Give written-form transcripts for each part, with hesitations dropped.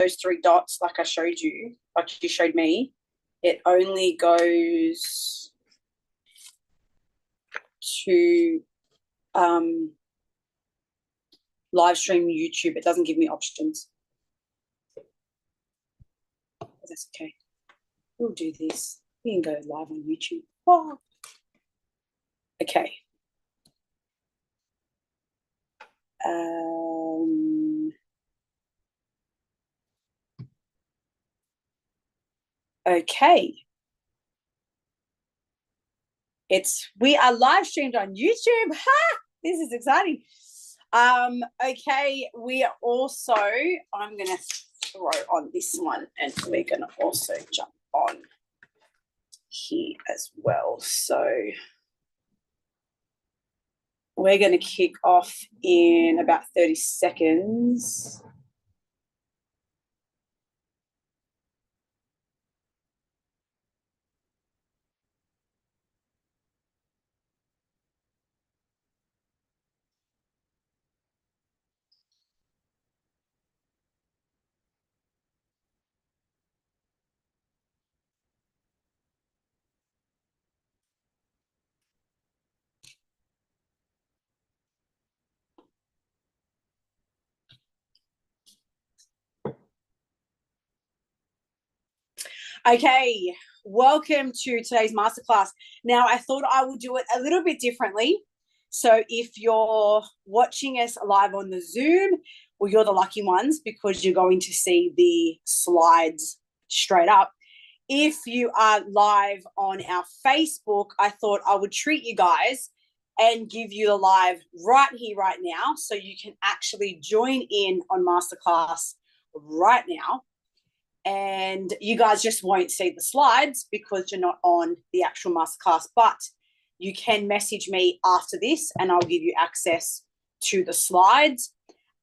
those three dots, like I showed you, like you showed me, it only goes to live stream YouTube. It doesn't give me options. That's okay. We'll do this. We can go live on YouTube. Oh. Okay. Okay. We are live streamed on YouTube. Ha! This is exciting. Okay, we are also, I'm gonna throw on this one and we're gonna also jump on here as well. So we're gonna kick off in about 30 seconds. Okay, welcome to today's masterclass. Now, I thought I would do it a little bit differently. So if you're watching us live on the Zoom, well, you're the lucky ones because you're going to see the slides straight up. If you are live on our Facebook, I thought I would treat you guys and give you the live right here, right now, so you can actually join in on masterclass right now. And you guys just won't see the slides because you're not on the actual masterclass, but you can message me after this and I'll give you access to the slides.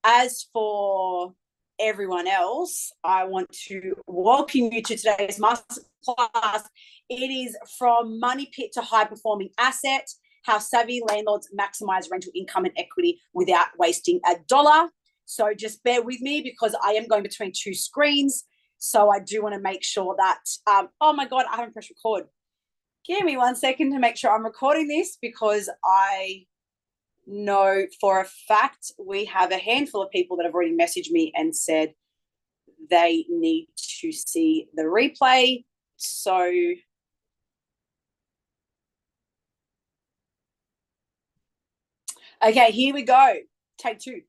As for everyone else, I want to welcome you to today's masterclass. It is from Money Pit to High Performing Asset, how savvy landlords maximize rental income and equity without wasting a dollar. So just bear with me because I am going between two screens. So I do want to make sure that, oh my God, I haven't pressed record. Give me 1 second to make sure I'm recording this because I know for a fact we have a handful of people that have already messaged me and said they need to see the replay. So okay, here we go. Take two.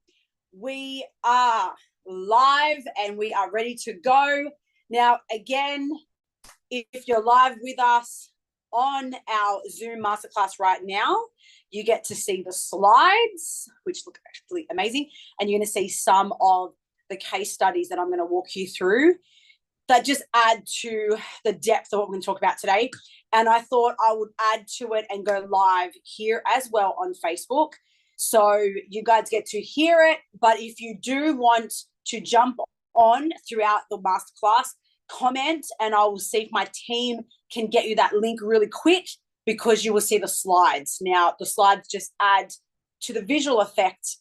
We are live and we are ready to go. Now, again, if you're live with us on our Zoom masterclass right now, you get to see the slides, which look actually amazing, and you're going to see some of the case studies that I'm going to walk you through that just add to the depth of what we're going to talk about today. And I thought I would add to it and go live here as well on Facebook. So you guys get to hear it. But if you do want to jump on throughout the masterclass, comment and I will see if my team can get you that link really quick because you will see the slides. Now, the slides just add to the visual effect.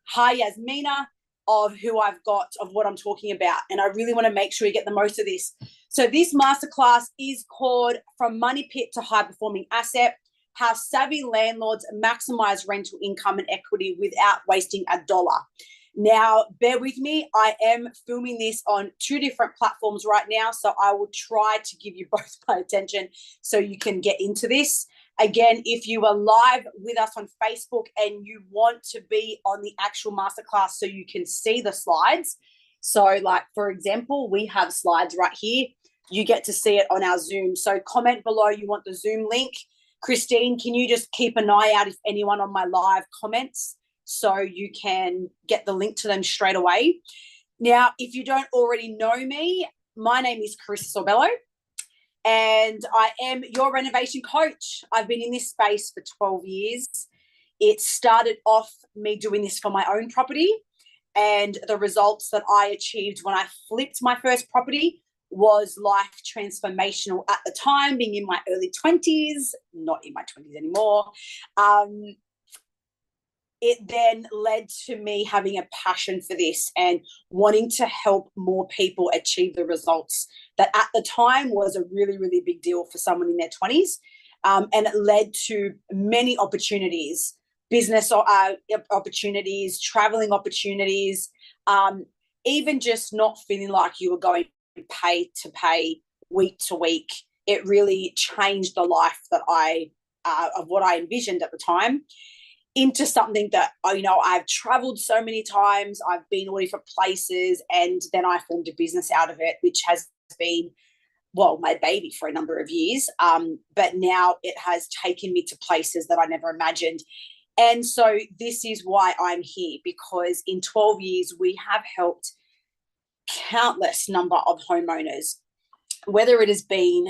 Hi, Yasmina, of who I've got, of what I'm talking about. And I really want to make sure you get the most of this. So this masterclass is called From Money Pit to High Performing Asset, how savvy landlords maximize rental income and equity without wasting a dollar. Now, bear with me. I am filming this on two different platforms right now, so I will try to give you both my attention so you can get into this. Again, if you are live with us on Facebook and you want to be on the actual masterclass so you can see the slides. So like, for example, we have slides right here. You get to see it on our Zoom. So comment below you want the Zoom link. Christine, can you just keep an eye out if anyone on my live comments so you can get the link to them straight away. Now, if you don't already know me, my name is Carissa Sorbello. And I am your renovation coach. I've been in this space for 12 years. It started off me doing this for my own property, and the results that I achieved when I flipped my first property was life transformational at the time, being in my early 20s, not in my 20s anymore. it then led to me having a passion for this and wanting to help more people achieve the results that at the time was a really, really big deal for someone in their 20s. And it led to many opportunities, business opportunities, traveling opportunities, even just not feeling like you were going pay to pay, week to week. It really changed the life that of what I envisioned at the time into something that, I've traveled so many times, I've been all different places, and then I formed a business out of it, which has been, well, my baby for a number of years. But now it has taken me to places that I never imagined. And so this is why I'm here, because in 12 years, we have helped countless number of homeowners, whether it has been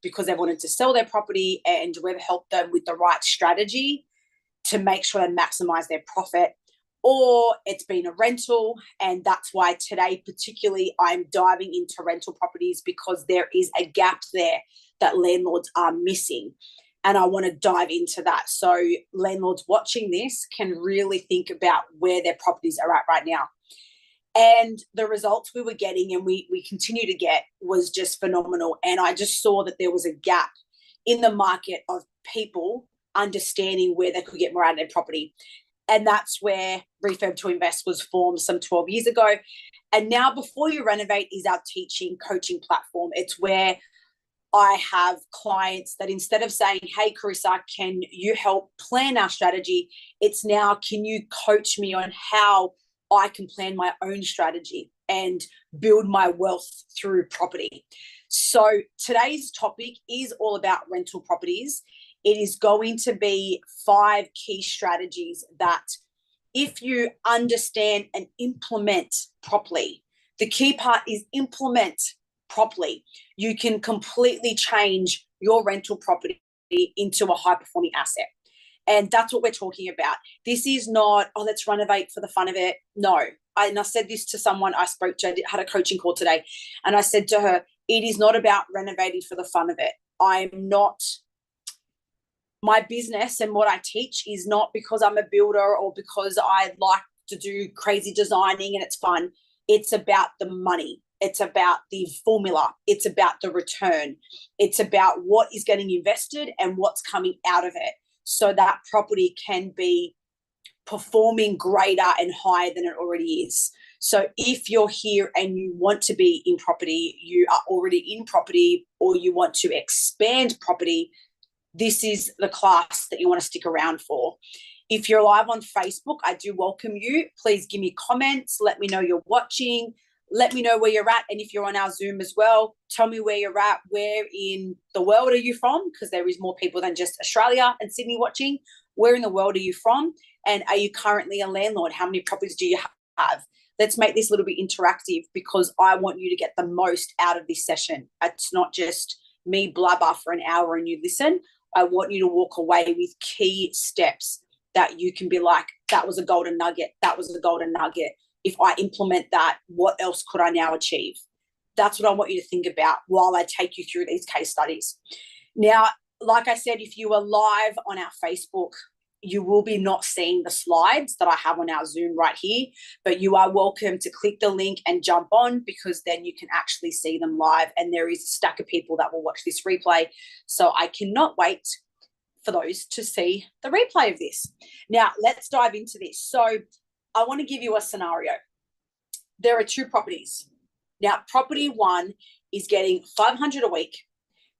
because they wanted to sell their property and we've helped them with the right strategy to make sure they maximize their profit, or it's been a rental. And that's why today, particularly, I'm diving into rental properties, because there is a gap there that landlords are missing. And I want to dive into that. So landlords watching this can really think about where their properties are at right now. And the results we were getting and we continue to get was just phenomenal. And I just saw that there was a gap in the market of people understanding where they could get more out of their property. And that's where Refurb to Invest was formed some 12 years ago. And now Before You Renovate is our teaching, coaching platform. It's where I have clients that instead of saying, hey, Carissa, can you help plan our strategy? It's now, can you coach me on how I can plan my own strategy and build my wealth through property? So today's topic is all about rental properties. It is going to be 5 key strategies that if you understand and implement properly, the key part is implement properly, you can completely change your rental property into a high-performing asset. And that's what we're talking about. This is not, let's renovate for the fun of it. No. And I said this to someone I spoke to, I had a coaching call today, and I said to her, it is not about renovating for the fun of it. My business and what I teach is not because I'm a builder or because I like to do crazy designing and it's fun. It's about the money. It's about the formula. It's about the return. It's about what is getting invested and what's coming out of it, so that property can be performing greater and higher than it already is. So if you're here and you want to be in property, you are already in property, or you want to expand property, this is the class that you want to stick around for. If you're live on Facebook, I do welcome you. Please give me comments. Let me know you're watching. Let me know where you're at. And if you're on our Zoom as well, tell me where you're at. Where in the world are you from? Because there is more people than just Australia and Sydney watching. Where in the world are you from? And are you currently a landlord? How many properties do you have? Let's make this a little bit interactive, because I want you to get the most out of this session. It's not just me blabber for an hour and you listen. I want you to walk away with key steps that you can be like, that was a golden nugget. That was a golden nugget. If I implement that, what else could I now achieve? That's what I want you to think about while I take you through these case studies. Now, like I said, if you are live on our Facebook, you will be not seeing the slides that I have on our Zoom right here, but you are welcome to click the link and jump on, because then you can actually see them live, and there is a stack of people that will watch this replay. So I cannot wait for those to see the replay of this. Now, let's dive into this. So I want to give you a scenario. There are 2 properties. Now, property 1 is getting $500 a week,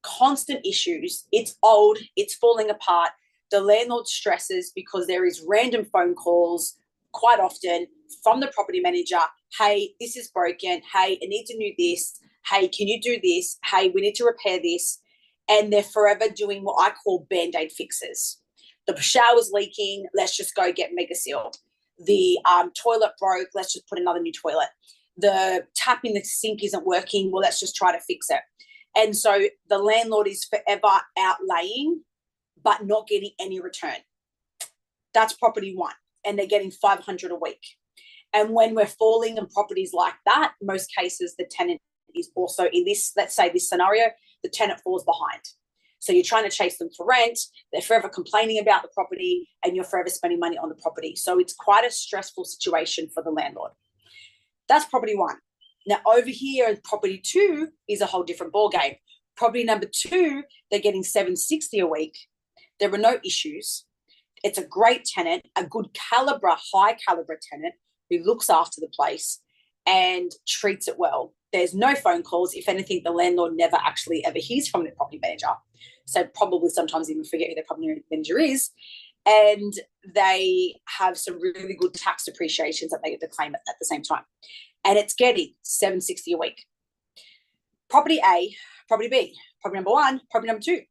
constant issues. It's old, it's falling apart. The landlord stresses because there is random phone calls quite often from the property manager. Hey, this is broken. Hey, I need to do this. Hey, can you do this? Hey, we need to repair this. And they're forever doing what I call Band-Aid fixes. The shower's leaking. Let's just go get Mega Sealed. The toilet broke. Let's just put another new toilet. The tap in the sink isn't working. Well, let's just try to fix it. And so the landlord is forever outlaying, but not getting any return. That's property 1. And they're getting $500 a week. And when we're falling in properties like that, most cases, the tenant is also in this, let's say this scenario, the tenant falls behind. So you're trying to chase them for rent. They're forever complaining about the property and you're forever spending money on the property. So it's quite a stressful situation for the landlord. That's property one. Now over here, property two is a whole different ballgame. Property number two, they're getting $760 a week. There are no issues. It's a great tenant, a good caliber, high caliber tenant who looks after the place and treats it well. There's no phone calls. If anything, the landlord never actually ever hears from the property manager. So probably sometimes even forget who their property manager is. And they have some really good tax depreciations that they get to claim at the same time. And it's getting $760 a week. Property A, property B, property number one, property number two.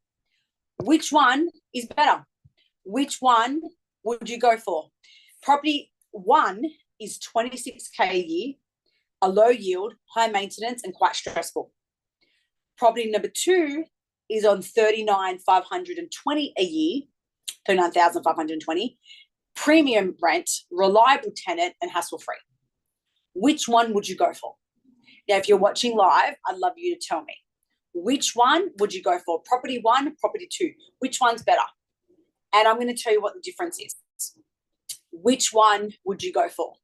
Which one is better? Which one would you go for? Property one is $26K a year, a low yield, high maintenance, and quite stressful. Property number two is on $39,520 a year, $39,520, premium rent, reliable tenant, and hassle-free. Which one would you go for? Now, if you're watching live, I'd love you to tell me. Which one would you go for? Property one, property two. Which one's better? And I'm going to tell you what the difference is. Which one would you go for?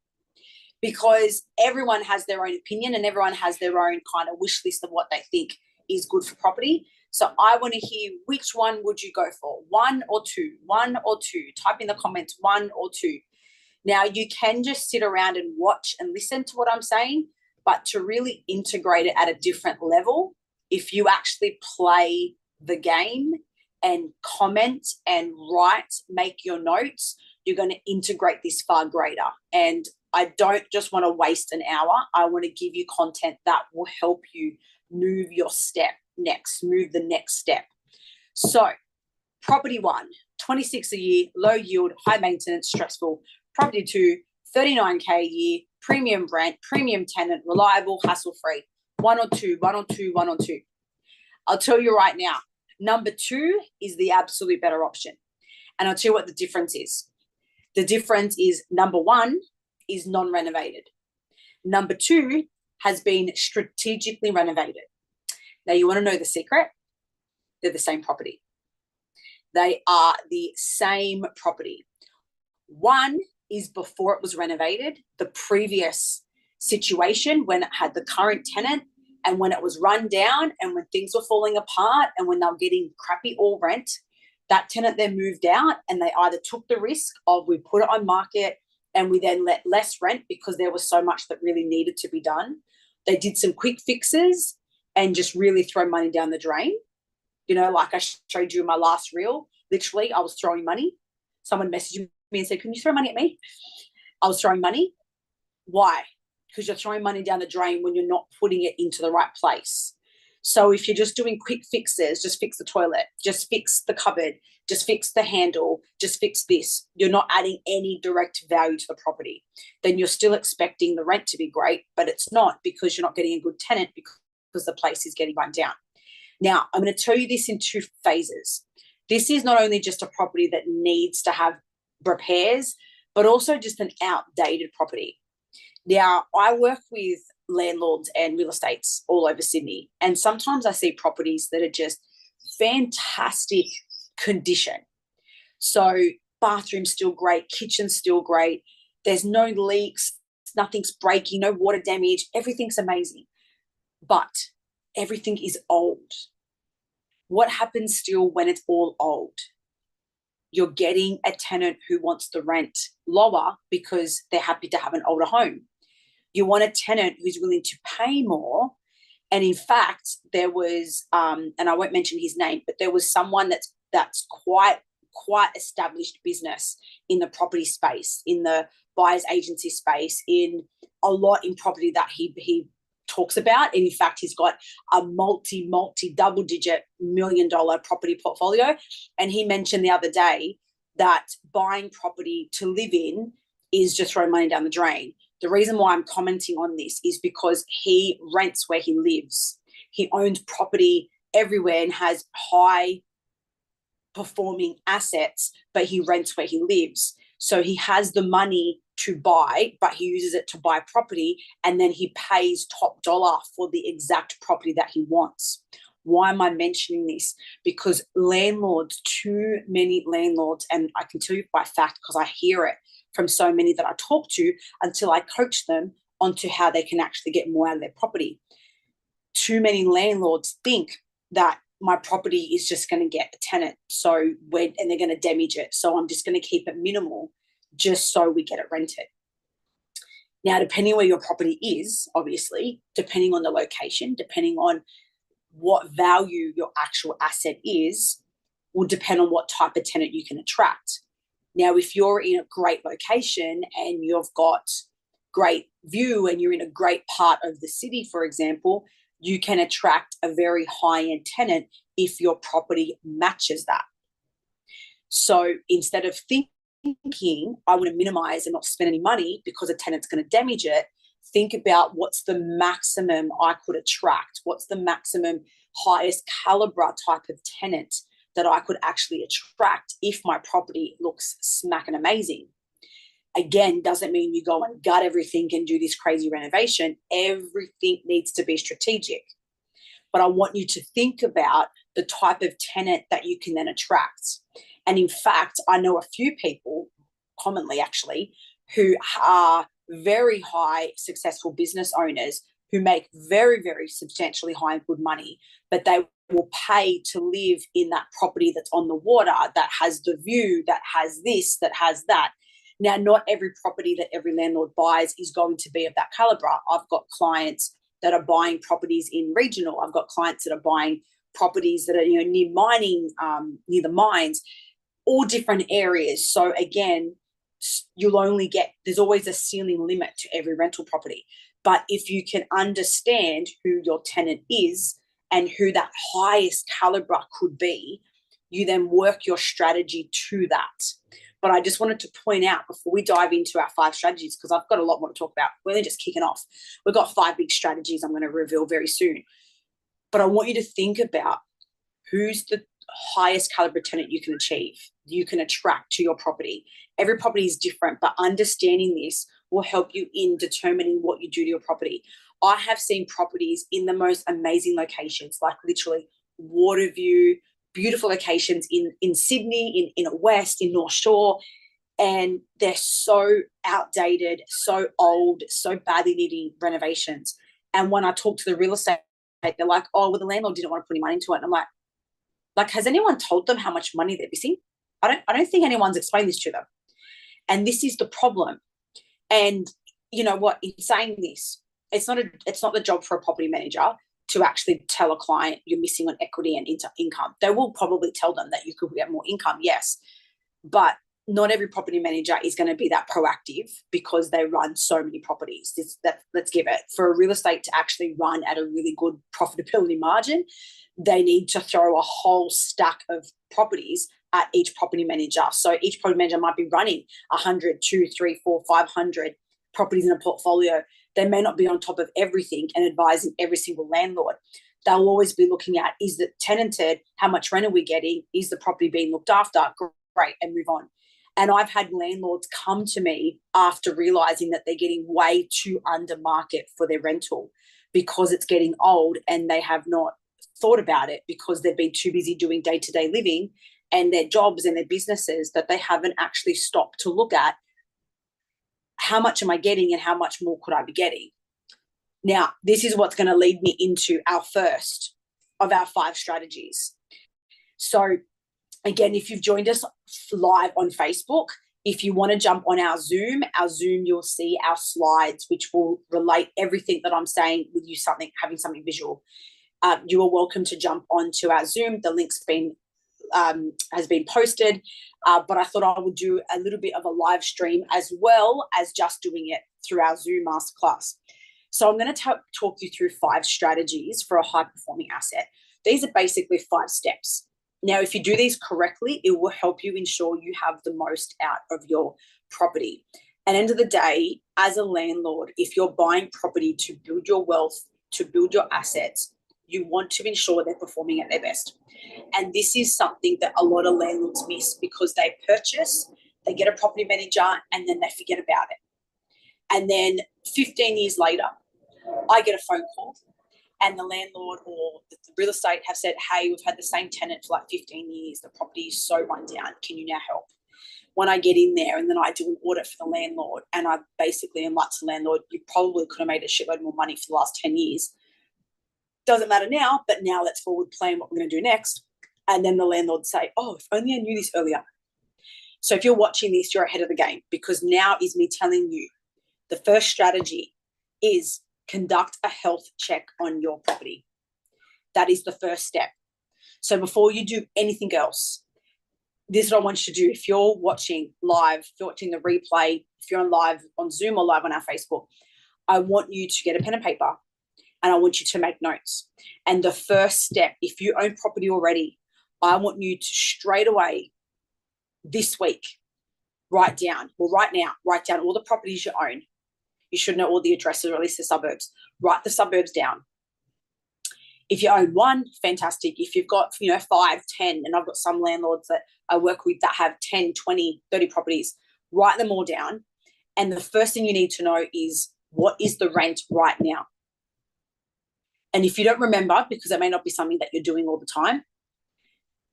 Because everyone has their own opinion and everyone has their own kind of wish list of what they think is good for property. So I want to hear, which one would you go for? One or two? One or two? Type in the comments, one or two. Now, you can just sit around and watch and listen to what I'm saying, but to really integrate it at a different level, if you actually play the game and comment and write, make your notes, you're going to integrate this far greater. And I don't just want to waste an hour. I want to give you content that will help you move your step next, move the next step. So property one, 26 a year, low yield, high maintenance, stressful. Property two, 39K a year, premium rent, premium tenant, reliable, hassle-free. One or two, one or two, one or two. I'll tell you right now, number two is the absolute better option. And I'll tell you what the difference is. The difference is number one is non-renovated. Number two has been strategically renovated. Now, you want to know the secret? They're the same property. They are the same property. One is before it was renovated, the previous situation when it had the current tenant and when it was run down and when things were falling apart and when they were getting crappy all rent, that tenant then moved out and they either took the risk of we put it on market and we then let less rent because there was so much that really needed to be done. They did some quick fixes and just really throw money down the drain. You know, like I showed you in my last reel, literally I was throwing money. Someone messaged me and said, can you throw money at me? I was throwing money. Why? Because you're throwing money down the drain when you're not putting it into the right place. So if you're just doing quick fixes, just fix the toilet, just fix the cupboard, just fix the handle, just fix this, you're not adding any direct value to the property. Then you're still expecting the rent to be great, but it's not because you're not getting a good tenant because the place is getting run down. Now, I'm going to tell you this in two phases. This is not only just a property that needs to have repairs, but also just an outdated property. Now, I work with landlords and real estates all over Sydney, and sometimes I see properties that are just fantastic condition. So bathroom's still great, kitchen's still great, there's no leaks, nothing's breaking, no water damage, everything's amazing. But everything is old. What happens still when it's all old? You're getting a tenant who wants the rent lower because they're happy to have an older home. You want a tenant who's willing to pay more. And in fact, there was, and I won't mention his name, but there was someone that's quite established business in the property space, in the buyer's agency space, in a lot in property that he talks about. And in fact, he's got a multi double-digit $1 million property portfolio. And he mentioned the other day that buying property to live in is just throwing money down the drain. The reason why I'm commenting on this is because he rents where he lives. He owns property everywhere and has high performing assets, but he rents where he lives. So he has the money to buy, but he uses it to buy property, and then he pays top dollar for the exact property that he wants. Why am I mentioning this? Because landlords, too many landlords, and I can tell you by fact because I hear it from so many that I talk to until I coach them onto how they can actually get more out of their property. Too many landlords think that my property is just going to get a tenant, and they're going to damage it. So I'm just going to keep it minimal just so we get it rented. Now, depending where your property is, obviously, depending on the location, depending on what value your actual asset is, will depend on what type of tenant you can attract. Now, if you're in a great location and you've got great view and you're in a great part of the city, for example, you can attract a very high-end tenant if your property matches that. So instead of thinking, I want to minimize and not spend any money because a tenant's going to damage it, think about what's the maximum I could attract, what's the maximum highest caliber type of tenant that I could actually attract if my property looks smacking amazing. Again, doesn't mean you go and gut everything and do this crazy renovation. Everything needs to be strategic. But I want you to think about the type of tenant that you can then attract. And in fact, I know a few people, commonly actually, who are very high successful business owners who make very, very substantially high and good money, but they will pay to live in that property that's on the water, that has the view, that has this, that has that. Now, not every property that every landlord buys is going to be of that caliber. I've got clients that are buying properties in regional. I've got clients that are buying properties that are near mining, near the mines, all different areas. So again, there's always a ceiling limit to every rental property. But if you can understand who your tenant is and who that highest caliber could be, you then work your strategy to that. But I just wanted to point out before we dive into our 5 strategies, because I've got a lot more to talk about. We're just kicking off. We've got 5 big strategies I'm going to reveal very soon. But I want you to think about who's the highest caliber tenant you can achieve, you can attract to your property. Every property is different, but understanding this will help you in determining what you do to your property. I have seen properties in the most amazing locations, like literally water view, beautiful locations in Sydney, in West, in North Shore, and they're so outdated, so old, so badly needing renovations. And when I talk to the real estate, they're like, oh, well, the landlord didn't want to put any money into it. And I'm like, has anyone told them how much money they're missing? I don't think anyone's explained this to them. And this is the problem. And you know what, in saying this, it's not the job for a property manager to actually tell a client you're missing on equity and income. They will probably tell them that you could get more income, yes. But not every property manager is going to be that proactive because they run so many properties. Let's give it. For a real estate to actually run at a really good profitability margin, they need to throw a whole stack of properties at each property manager. So each property manager might be running 100, 2, 3, 4, 500 properties in a portfolio. They may not be on top of everything and advising every single landlord. They'll always be looking at, is it tenanted? How much rent are we getting? Is the property being looked after? Great, and move on. And I've had landlords come to me after realizing that they're getting way too under market for their rental because it's getting old and they have not thought about it because they've been too busy doing day-to-day living and their jobs and their businesses that they haven't actually stopped to look at how much am I getting and how much more could I be getting. Now, this is what's going to lead me into our first of our 5 strategies. So again, if you've joined us live on Facebook, if you want to jump on our Zoom, you'll see our slides, which will relate everything that I'm saying with you having something visual. You are welcome to jump onto our Zoom. The link's has been posted, but I thought I would do a little bit of a live stream as well as just doing it through our Zoom masterclass. So I'm going to talk you through 5 strategies for a high-performing asset. These are basically 5 steps. Now, if you do these correctly, it will help you ensure you have the most out of your property. At the end of the day, as a landlord, if you're buying property to build your wealth, to build your assets, you want to ensure they're performing at their best. And this is something that a lot of landlords miss because they purchase, they get a property manager, and then they forget about it. And then 15 years later, I get a phone call and the landlord or the real estate have said, hey, we've had the same tenant for like 15 years. The property is so run down. Can you now help? When I get in there and then I do an audit for the landlord and I basically am like to the landlord, you probably could have made a shitload more money for the last 10 years. Doesn't matter now, but now let's forward plan what we're going to do next. And then the landlord say, oh, if only I knew this earlier. So if you're watching this, you're ahead of the game, because now is me telling you the first strategy is conduct a health check on your property. That is the first step. So before you do anything else, this is what I want you to do. If you're watching live, if you're watching the replay, if you're on live on Zoom or live on our Facebook, I want you to get a pen and paper and I want you to make notes. And the first step, if you own property already, I want you to straight away this week right now, write down all the properties you own. You should know all the addresses, or at least the suburbs. Write the suburbs down. If you own one, fantastic. If you've got, 5, 10, and I've got some landlords that I work with that have 10, 20, 30 properties, write them all down. And the first thing you need to know is, what is the rent right now? And if you don't remember, because it may not be something that you're doing all the time,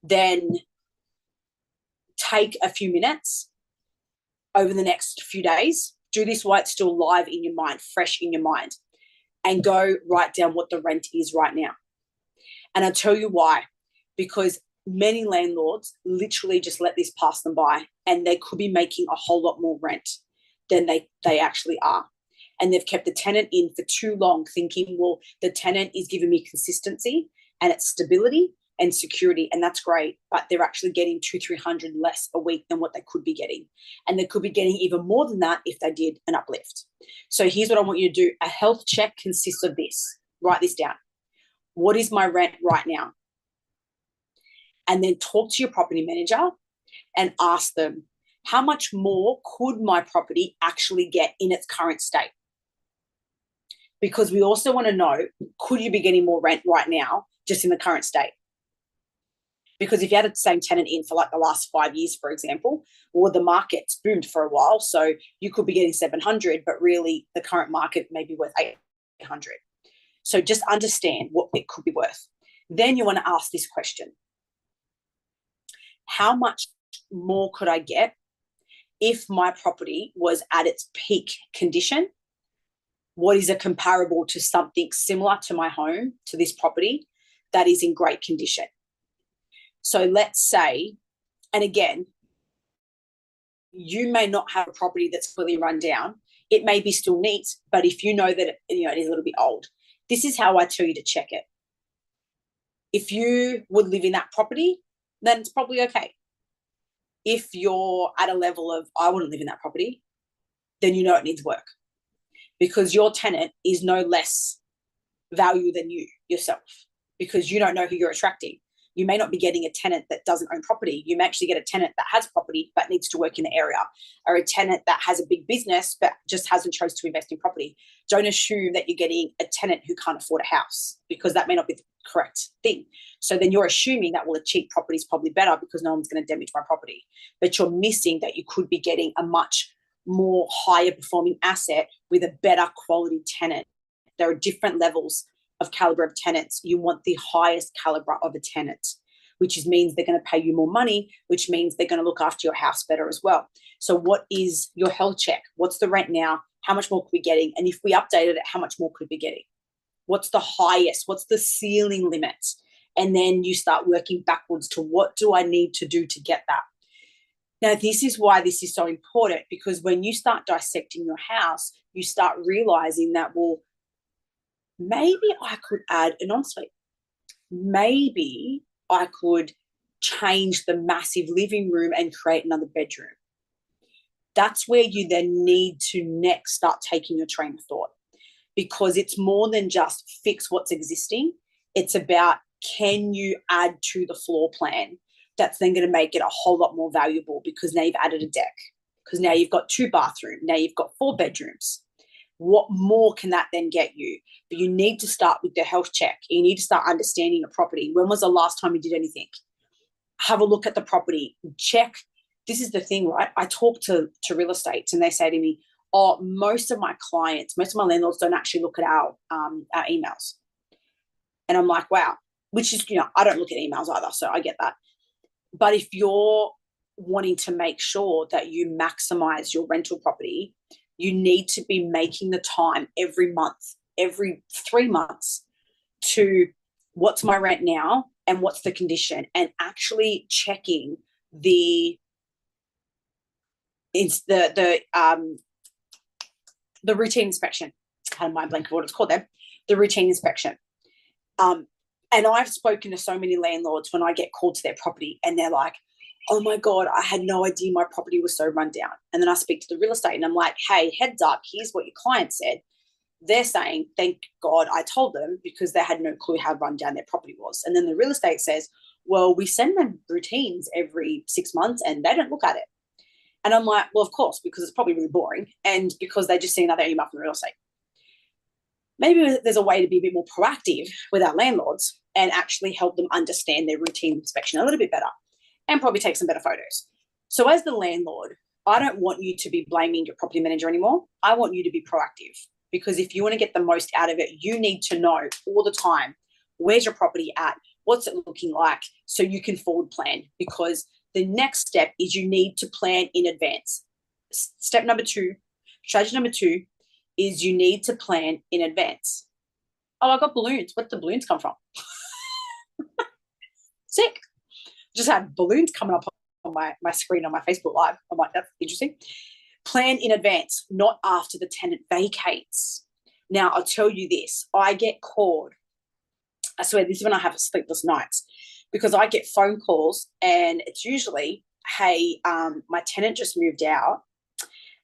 then take a few minutes over the next few days. Do this while it's still live in your mind, fresh in your mind, and go write down what the rent is right now. And I'll tell you why. Because many landlords literally just let this pass them by, and they could be making a whole lot more rent than they actually are. And they've kept the tenant in for too long, thinking, well, the tenant is giving me consistency and it's stability and security, and that's great, but they're actually getting 200-300 less a week than what they could be getting. And they could be getting even more than that if they did an uplift. So here's what I want you to do. A health check consists of this. Write this down. What is my rent right now? And then talk to your property manager and ask them, how much more could my property actually get in its current state? Because we also want to know, could you be getting more rent right now just in the current state? Because if you had the same tenant in for like the last 5 years, for example, well, the market's boomed for a while, so you could be getting 700, but really the current market may be worth 800. So just understand what it could be worth. Then you want to ask this question. How much more could I get if my property was at its peak condition? What is a comparable to something similar to my home, to this property, that is in great condition? So let's say, and again, you may not have a property that's fully run down. It may be still neat, but if you know that it is a little bit old, this is how I tell you to check it. If you would live in that property, then it's probably okay. If you're at a level of, I wouldn't live in that property, then you know it needs work, because your tenant is no less value than you yourself, because you don't know who you're attracting. You may not be getting a tenant that doesn't own property. You may actually get a tenant that has property but needs to work in the area, or a tenant that has a big business but just hasn't chose to invest in property. Don't assume that you're getting a tenant who can't afford a house, because that may not be the correct thing. So then you're assuming that, well, a cheap property is probably better because no one's going to damage my property. But you're missing that you could be getting a much more higher performing asset with a better quality tenant. There are different levels of caliber of tenants. You want the highest caliber of a tenant, which means they're going to pay you more money, which means they're going to look after your house better as well. So what is your health check? What's the rent now? How much more could we be getting? And if we updated it, how much more could we be getting? What's the highest? What's the ceiling limit? And then you start working backwards to, what do I need to do to get that? Now, this is why this is so important, because when you start dissecting your house, you start realizing that, well, maybe I could add an ensuite. Maybe I could change the massive living room and create another bedroom. That's where you then need to next start taking your train of thought, because it's more than just fix what's existing. It's about, can you add to the floor plan that's then going to make it a whole lot more valuable, because now you've added a deck, because now you've got 2 bathrooms, now you've got 4 bedrooms. What more can that then get you? But you need to start with the health check. You need to start understanding a property. When was the last time you did anything? Have a look at the property. Check. This is the thing, right? I talk to real estate and they say to me, oh, most of my clients, most of my landlords don't actually look at our emails. And I'm like, wow, which is, I don't look at emails either, so I get that. But if you're wanting to make sure that you maximize your rental property, you need to be making the time every month, every 3 months, to what's my rent now and what's the condition, and actually checking the routine inspection. I had my blank of what it's called there. The routine inspection. And I've spoken to so many landlords when I get called to their property and they're like, oh my God, I had no idea my property was so run down. And then I speak to the real estate and I'm like, hey, heads up, here's what your client said. They're saying, thank God I told them, because they had no clue how run down their property was. And then the real estate says, well, we send them routines every 6 months and they don't look at it. And I'm like, well, of course, because it's probably really boring and because they just see another email from the real estate. Maybe there's a way to be a bit more proactive with our landlords and actually help them understand their routine inspection a little bit better and probably take some better photos. So as the landlord, I don't want you to be blaming your property manager anymore. I want you to be proactive, because if you want to get the most out of it, you need to know all the time, where's your property at? What's it looking like? So you can forward plan, because the next step is you need to plan in advance. Step number 2, strategy number 2, is you need to plan in advance. Oh, I got balloons. Where did the balloons come from? Sick. Just had balloons coming up on my screen on my Facebook Live. I'm like, that's interesting. Plan in advance, not after the tenant vacates. Now, I'll tell you this. I get called. I swear, this is when I have sleepless nights, because I get phone calls and it's usually, hey, my tenant just moved out.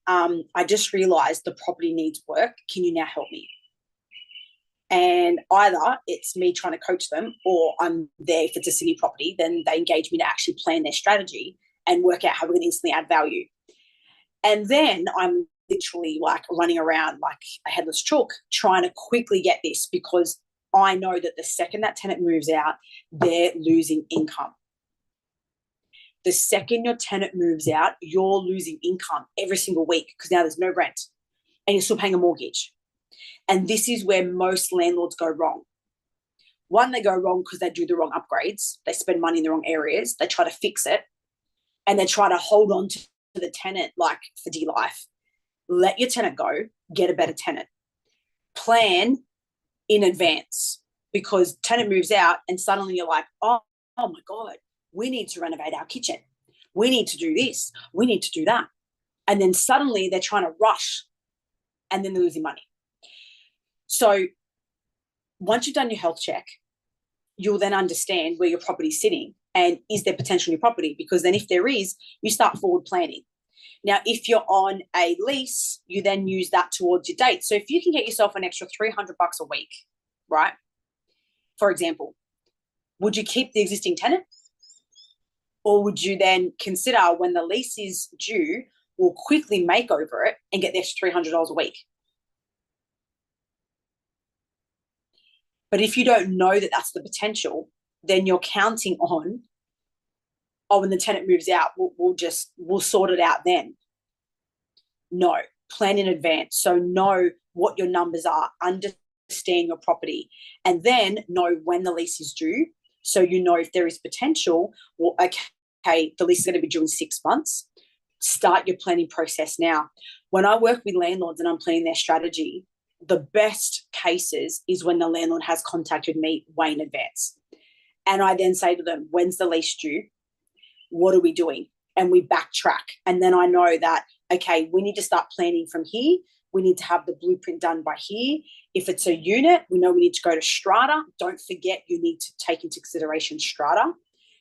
I just realized the property needs work. Can you now help me? And either it's me trying to coach them, or I'm there if it's a city property, then they engage me to actually plan their strategy and work out how we're going to instantly add value. And then I'm literally like running around like a headless chook trying to quickly get this, because I know that the second that tenant moves out, they're losing income. The second your tenant moves out, you're losing income every single week, because now there's no rent and you're still paying a mortgage. And this is where most landlords go wrong. One, they go wrong because they do the wrong upgrades. They spend money in the wrong areas. They try to fix it and they try to hold on to the tenant like for dear life. Let your tenant go, get a better tenant. Plan in advance, because tenant moves out and suddenly you're like, oh my God, we need to renovate our kitchen. We need to do this. We need to do that. And then suddenly they're trying to rush and then they're losing money. So once you've done your health check, you'll then understand where your property is sitting and is there potential in your property, because then if there is, you start forward planning. Now, if you're on a lease, you then use that towards your date. So if you can get yourself an extra $300 a week, right? For example, would you keep the existing tenant? Or would you then consider, when the lease is due, we'll quickly make over it and get the extra $300 a week? But if you don't know that that's the potential, then you're counting on, oh, when the tenant moves out, we'll sort it out then. No, plan in advance. So know what your numbers are, understand your property, and then know when the lease is due. So you know if there is potential, well, okay, the lease is going to be due in 6 months. Start your planning process now. When I work with landlords and I'm planning their strategy, the best cases is when the landlord has contacted me way in advance. And I then say to them, when's the lease due? What are we doing? And we backtrack. And then I know that, okay, we need to start planning from here. We need to have the blueprint done by here. If it's a unit, we know we need to go to strata. Don't forget, you need to take into consideration strata.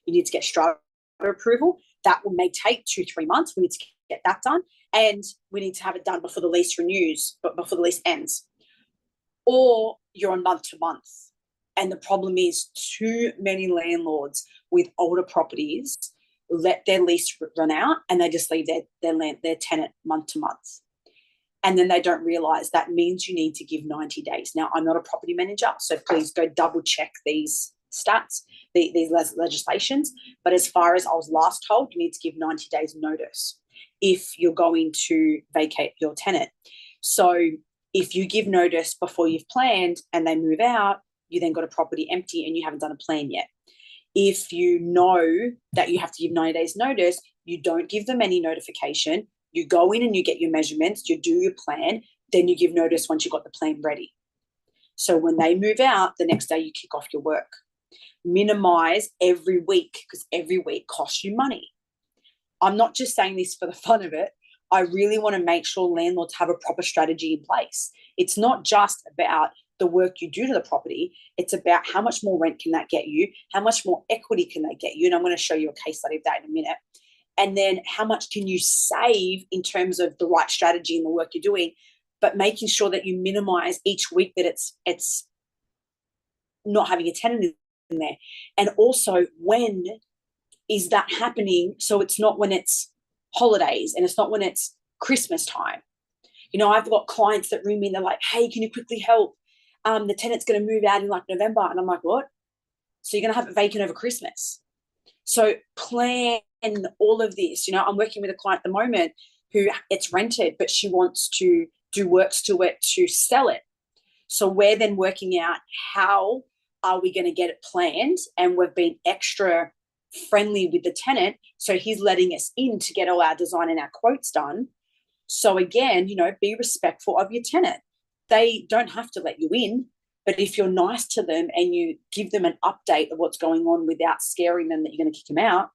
You need to get strata approval. That may take 2-3 months. We need to get that done. And we need to have it done before the lease renews, but before the lease ends. Or you're on month to month. And the problem is, too many landlords with older properties let their lease run out and they just leave their tenant month to month. And then they don't realize that means you need to give 90 days. Now, I'm not a property manager, so please go double check these stats, these legislations. But as far as I was last told, you need to give 90 days notice if you're going to vacate your tenant. So if you give notice before you've planned and they move out, you then got a property empty and you haven't done a plan yet. If you know that you have to give 90 days notice, you don't give them any notification. You go in and you get your measurements, you do your plan, then you give notice once you've got the plan ready. So when they move out, the next day you kick off your work. Minimize every week, because every week costs you money. I'm not just saying this for the fun of it. I really want to make sure landlords have a proper strategy in place. It's not just about the work you do to the property. It's about how much more rent can that get you? How much more equity can they get you? And I'm going to show you a case study of that in a minute. And then how much can you save in terms of the right strategy and the work you're doing, but making sure that you minimize each week that it's not having a tenant in there. And also, when is that happening? So it's not when it's holidays and it's not when it's Christmas time. You know, I've got clients that ring me and they're like, hey, can you quickly help? The tenant's going to move out in like November. And I'm like, what? So you're going to have it vacant over Christmas. So plan all of this. You know, I'm working with a client at the moment who it's rented, but she wants to do works to it to sell it. So we're then working out how are we going to get it planned, and we've been extra friendly with the tenant. So he's letting us in to get all our design and our quotes done. So again, you know, be respectful of your tenant. They don't have to let you in, but if you're nice to them and you give them an update of what's going on without scaring them that you're going to kick them out,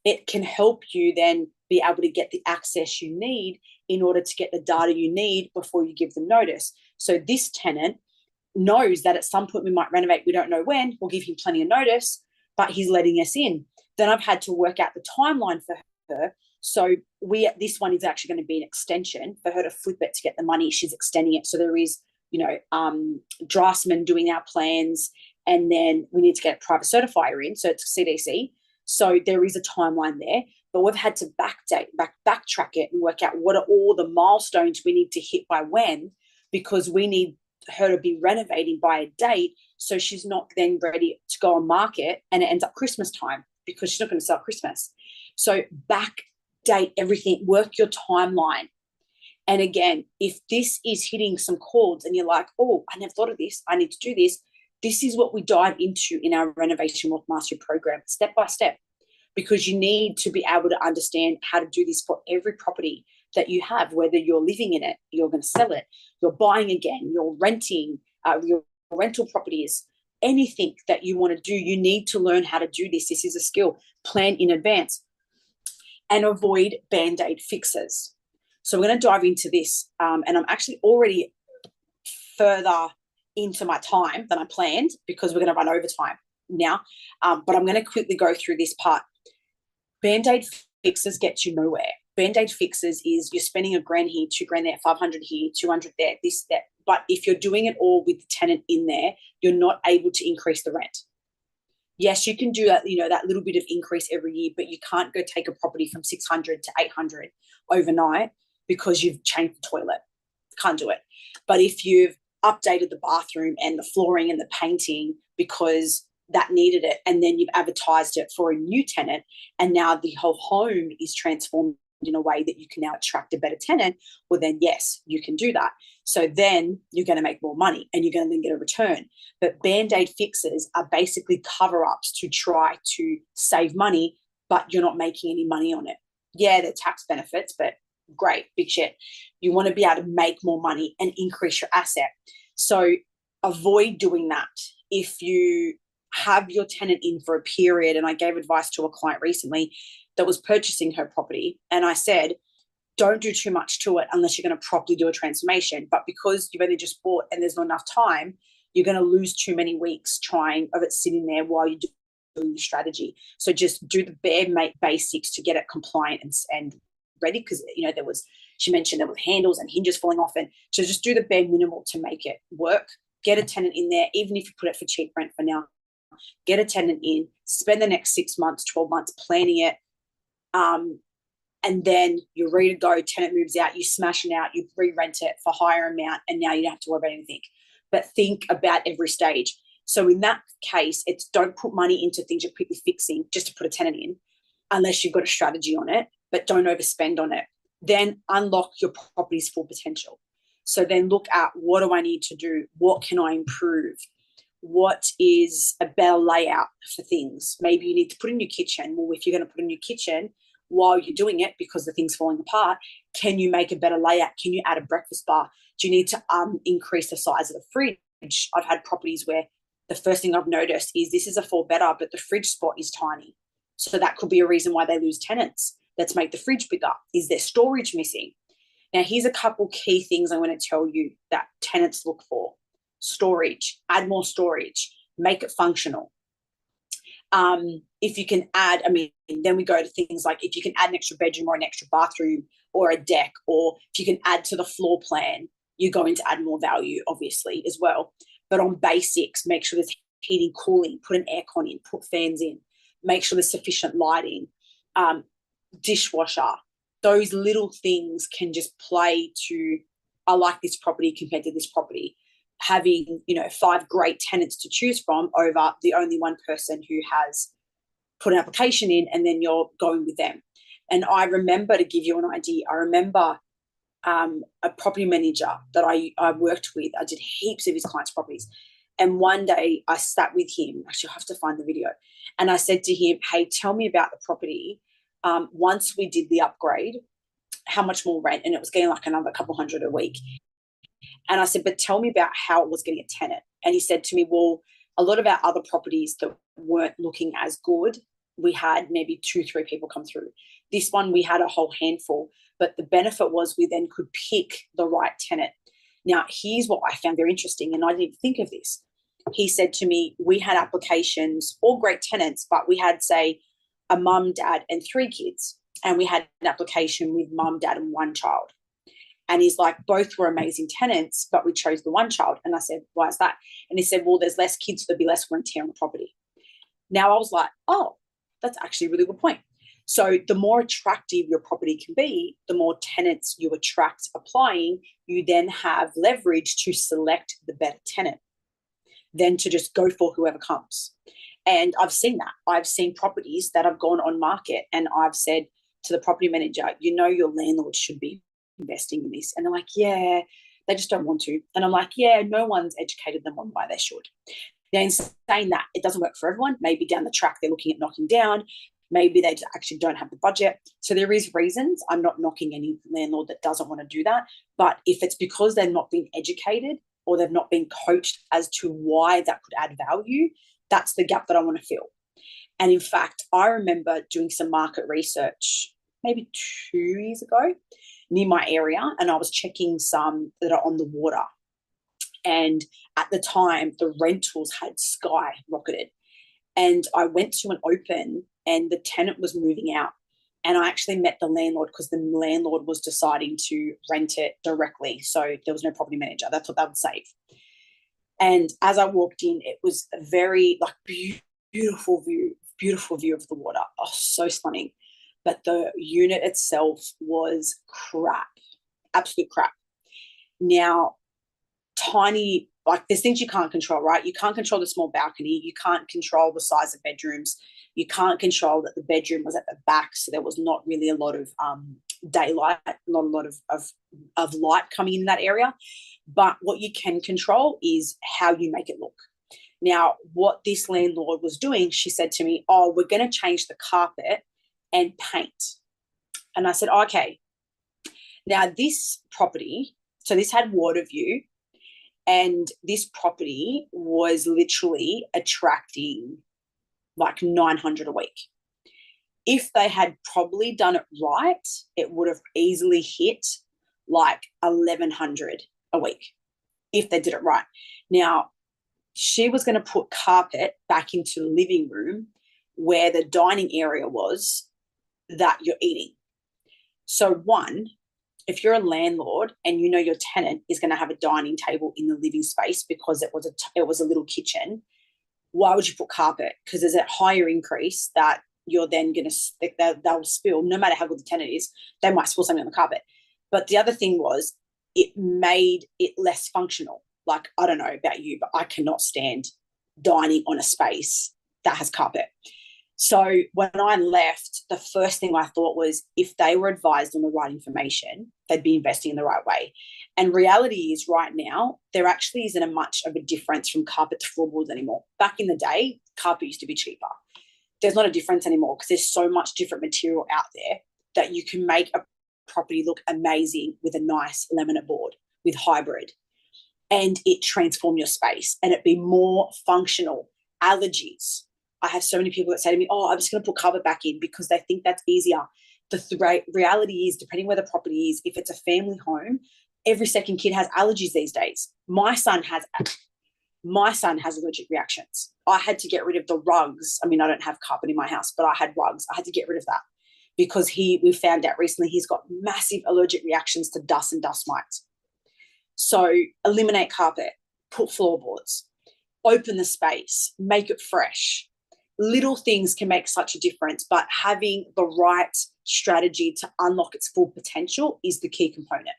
it can help you then be able to get the access you need in order to get the data you need before you give them notice. So this tenant knows that at some point we might renovate, we don't know when, we'll give him plenty of notice, but he's letting us in. Then I've had to work out the timeline for her. So this one is actually going to be an extension for her to flip it to get the money. She's extending it. So there is, you know, draftsman doing our plans, and then we need to get a private certifier in. So it's CDC. So there is a timeline there, but we've had to backtrack it and work out what are all the milestones we need to hit by when, because we need her to be renovating by a date. So she's not then ready to go on market and it ends up Christmas time, because she's not going to sell Christmas. So backdate everything, work your timeline. And again, if this is hitting some chords and you're like, oh, I never thought of this, I need to do this. This is what we dive into in our Renovation Wealth Mastery program, step by step, because you need to be able to understand how to do this for every property that you have, whether you're living in it, you're going to sell it, you're buying again, you're renting, your rental properties, anything that you want to do, you need to learn how to do this. This is a skill. Plan in advance and avoid Band-Aid fixes. So we're going to dive into this, and I'm actually already further into my time than I planned because we're going to run over time now, but I'm going to quickly go through this part. Band-Aid fixes get you nowhere. Band-Aid fixes is you're spending $1,000 here, $2,000 there, 500 here, 200 there, this, that. But if you're doing it all with the tenant in there, you're not able to increase the rent. Yes, you can do that, you know, that little bit of increase every year, but you can't go take a property from 600 to 800 overnight because you've changed the toilet. Can't do it. But if you've updated the bathroom and the flooring and the painting because that needed it, and then you've advertised it for a new tenant, and now the whole home is transformed in a way that you can now attract a better tenant, well then yes, you can do that. So then you're going to make more money and you're going to then get a return. But Band-Aid fixes are basically cover-ups to try to save money, but you're not making any money on it. Yeah, they're tax benefits, but great, big shit. You want to be able to make more money and increase your asset. So avoid doing that. If you have your tenant in for a period, and I gave advice to a client recently that was purchasing her property, and I said, don't do too much to it unless you're going to properly do a transformation. But because you've only just bought and there's not enough time, you're going to lose too many weeks trying of it sitting there while you're doing your strategy. So just do the bare basics to get it compliant and ready, because, you know, she mentioned there were handles and hinges falling off, and so just do the bare minimal to make it work. Get a tenant in there, even if you put it for cheap rent for now. Get a tenant in, spend the next 6 months, 12 months planning it, and then you're ready to go. Tenant moves out, you smash it out, you re-rent it for higher amount, and now you don't have to worry about anything. But think about every stage. So in that case, it's don't put money into things you're quickly fixing just to put a tenant in, unless you've got a strategy on it, but don't overspend on it. Then unlock your property's full potential. So then look at, what do I need to do? What can I improve? What is a better layout for things? Maybe you need to put in your kitchen. Well, if you're going to put in your kitchen while you're doing it because the thing's falling apart, can you make a better layout? Can you add a breakfast bar? Do you need to increase the size of the fridge? I've had properties where the first thing I've noticed is this is a 4-bedder, but the fridge spot is tiny. So that could be a reason why they lose tenants. Let's make the fridge bigger. Is there storage missing? Now, here's a couple key things I'm going to tell you that tenants look for. Storage, add more storage, make it functional. If you can add, then we go to things like if you can add an extra bedroom or an extra bathroom or a deck, or if you can add to the floor plan, you're going to add more value, obviously, as well. But on basics, make sure there's heating, cooling, put an aircon in, put fans in, make sure there's sufficient lighting, dishwasher. Those little things can just play to, I like this property compared to this property. Having, 5 great tenants to choose from over the only one person who has put an application in, and then you're going with them. And I remember, to give you an idea, I remember a property manager that I worked with. I did heaps of his clients' properties. And one day I sat with him, actually I have to find the video, and I said to him, hey, tell me about the property. Once we did the upgrade, how much more rent? And it was getting like another couple hundred a week. And I said, but tell me about how it was getting a tenant. And he said to me, well, a lot of our other properties that weren't looking as good, we had maybe 2-3 people come through. This one, we had a whole handful. But the benefit was we then could pick the right tenant. Now, here's what I found very interesting, and I didn't even think of this. He said to me, we had applications, all great tenants, but we had, say, a mum, dad, and 3 kids. And we had an application with mum, dad, and 1 child. And he's like, both were amazing tenants, but we chose the 1 child. And I said, why is that? And he said, well, there's less kids, so there'll be less wear and tear on the property. Now I was like, oh, that's actually a really good point. So the more attractive your property can be, the more tenants you attract applying, you then have leverage to select the better tenant than to just go for whoever comes. And I've seen that. I've seen properties that have gone on market, and I've said to the property manager, your landlord should be investing in this. And they're like, yeah, they just don't want to. And I'm like, yeah, no one's educated them on why they should. Now, in saying that, it doesn't work for everyone. Maybe down the track they're looking at knocking down. Maybe they actually don't have the budget. So there is reasons. I'm not knocking any landlord that doesn't want to do that. But if it's because they've not been educated or they've not been coached as to why that could add value, that's the gap that I want to fill. And in fact, I remember doing some market research maybe 2 years ago near my area, and I was checking some that are on the water. And at the time, the rentals had skyrocketed. And I went to an open, and the tenant was moving out. And I actually met the landlord because the landlord was deciding to rent it directly. So there was no property manager. That's what that would save. And as I walked in, it was a very beautiful view of the water. Oh, so stunning. But the unit itself was crap, absolute crap. Now, tiny, there's things you can't control, right? You can't control the small balcony. You can't control the size of bedrooms. You can't control that the bedroom was at the back, so there was not really a lot of daylight, not a lot of light coming in that area. But what you can control is how you make it look. Now, what this landlord was doing, she said to me, oh, we're going to change the carpet and paint. And I said, okay. Now, this property, so this had water view, and this property was literally attracting like 900 a week. If they had probably done it right, it would have easily hit like 1,100 a week if they did it right. Now, she was going to put carpet back into the living room where the dining area was that you're eating. So one, if you're a landlord and your tenant is going to have a dining table in the living space because it was a little kitchen, why would you put carpet? Because there's a higher increase that you're then going to, they'll spill. No matter how good the tenant is, they might spill something on the carpet. But the other thing was it made it less functional. Like, I don't know about you, but I cannot stand dining on a space that has carpet. So when I left, the first thing I thought was if they were advised on the right information, they'd be investing in the right way. And reality is right now, there actually isn't much of a difference from carpet to floorboards anymore. Back in the day, carpet used to be cheaper. There's not a difference anymore because there's so much different material out there that you can make a property look amazing with a nice laminate board with hybrid, and it transform your space and it be more functional. Allergies. I have so many people that say to me, oh, I'm just going to put carpet back in because they think that's easier. The reality is, depending where the property is, if it's a family home, every second kid has allergies these days. My son has allergic reactions. I had to get rid of the rugs. I mean, I don't have carpet in my house, but I had rugs. I had to get rid of that because we found out recently he's got massive allergic reactions to dust and dust mites. So eliminate carpet, put floorboards, open the space, make it fresh. Little things can make such a difference, but having the right strategy to unlock its full potential is the key component.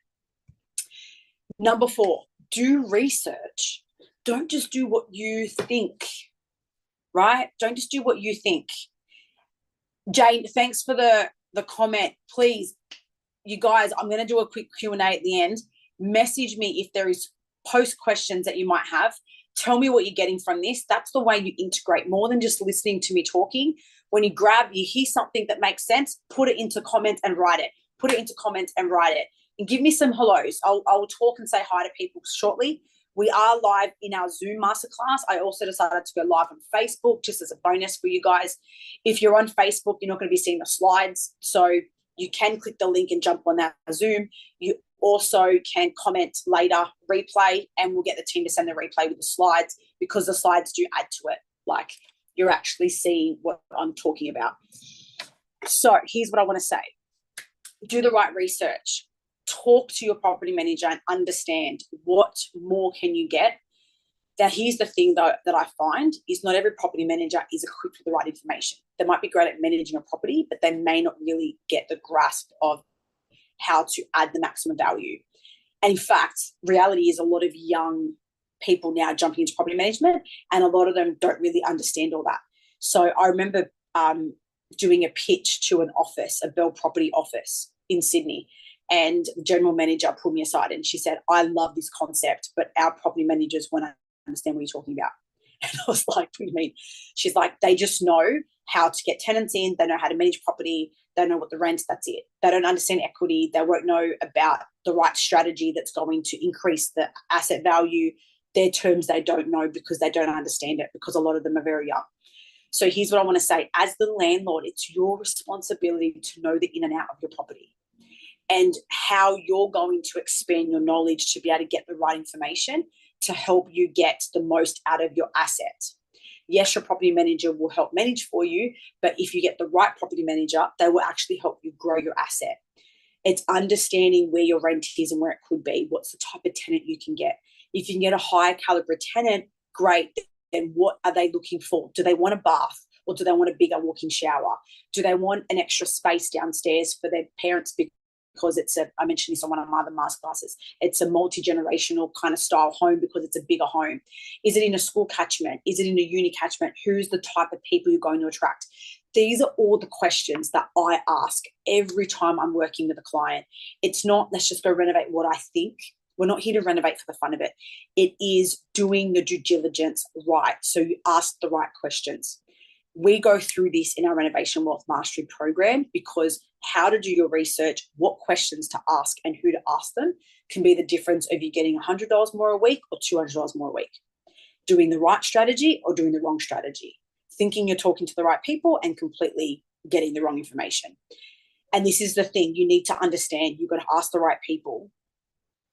Number 4, do research. Don't just do what you think, right? Don't just do what you think. Jane, thanks for the comment. Please, you guys, I'm going to do a quick Q&A at the end. Message me if there is post questions that you might have. Tell me what you're getting from this. That's the way you integrate more than just listening to me talking. When you hear something that makes sense, put it into comments and write it. Put it into comments and write it. And give me some hellos. I'll talk and say hi to people shortly. We are live in our Zoom masterclass. I also decided to go live on Facebook just as a bonus for you guys. If you're on Facebook, you're not going to be seeing the slides. So you can click the link and jump on that Zoom. You also can comment later, replay, and we'll get the team to send the replay with the slides because the slides do add to it. Like you're actually seeing what I'm talking about. So here's what I want to say. Do the right research. Talk to your property manager and understand what more can you get. Now, here's the thing, though, that I find is not every property manager is equipped with the right information. They might be great at managing a property, but they may not really get the grasp of how to add the maximum value. And in fact, reality is a lot of young people now jumping into property management, and a lot of them don't really understand all that. So I remember doing a pitch to an office, a Bell Property office in Sydney. And the general manager pulled me aside and she said, I love this concept, but our property managers won't understand what you're talking about. And I was like, what do you mean? She's like, they just know how to get tenants in. They know how to manage property. They know what the rents, that's it. They don't understand equity. They won't know about the right strategy that's going to increase the asset value. Their terms they don't know because they don't understand it because a lot of them are very young. So here's what I want to say. As the landlord, it's your responsibility to know the in and out of your property and how you're going to expand your knowledge to be able to get the right information to help you get the most out of your asset. Yes, your property manager will help manage for you, but if you get the right property manager, they will actually help you grow your asset. It's understanding where your rent is and where it could be. What's the type of tenant you can get? If you can get a higher caliber tenant, great. Then what are they looking for? Do they want a bath or do they want a bigger walk-in shower? Do they want an extra space downstairs for their parents because I mentioned this on one of my other masterclasses, it's a multi-generational kind of style home because it's a bigger home. Is it in a school catchment? Is it in a uni catchment? Who's the type of people you're going to attract? These are all the questions that I ask every time I'm working with a client. It's not, let's just go renovate what I think. We're not here to renovate for the fun of it. It is doing the due diligence right. So you ask the right questions. We go through this in our Renovation Wealth Mastery program because how to do your research, what questions to ask and who to ask them can be the difference of you getting $100 more a week or $200 more a week. Doing the right strategy or doing the wrong strategy. Thinking you're talking to the right people and completely getting the wrong information. And this is the thing, you need to understand you've got to ask the right people,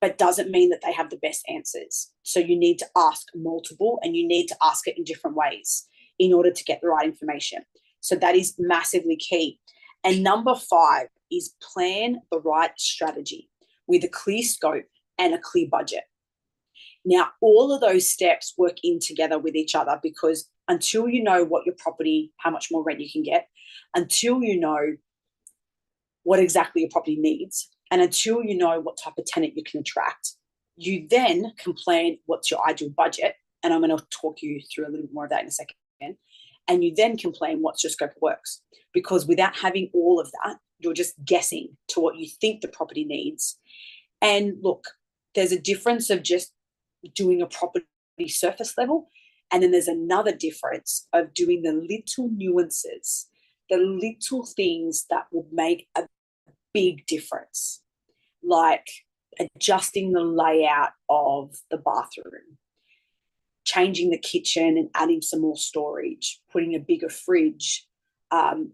but doesn't mean that they have the best answers. So you need to ask multiple and you need to ask it in different ways in order to get the right information. So that is massively key. And number 5 is plan the right strategy with a clear scope and a clear budget. Now, all of those steps work in together with each other because until you know what your property, how much more rent you can get, until you know what exactly your property needs, and until you know what type of tenant you can attract, you then can plan what's your ideal budget. And I'm going to talk you through a little bit more of that in a second. And you then can plan what's your scope of works. Because without having all of that, you're just guessing to what you think the property needs. And look, there's a difference of just doing a property surface level. And then there's another difference of doing the little nuances, the little things that will make a big difference, like adjusting the layout of the bathroom, changing the kitchen and adding some more storage, putting a bigger fridge,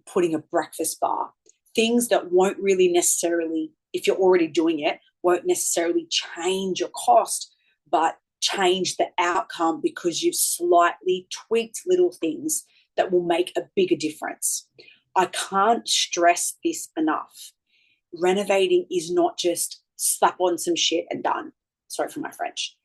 putting a breakfast bar, things that won't really necessarily, if you're already doing it, won't necessarily change your cost, but change the outcome because you've slightly tweaked little things that will make a bigger difference. I can't stress this enough. Renovating is not just slap on some shit and done. Sorry for my French.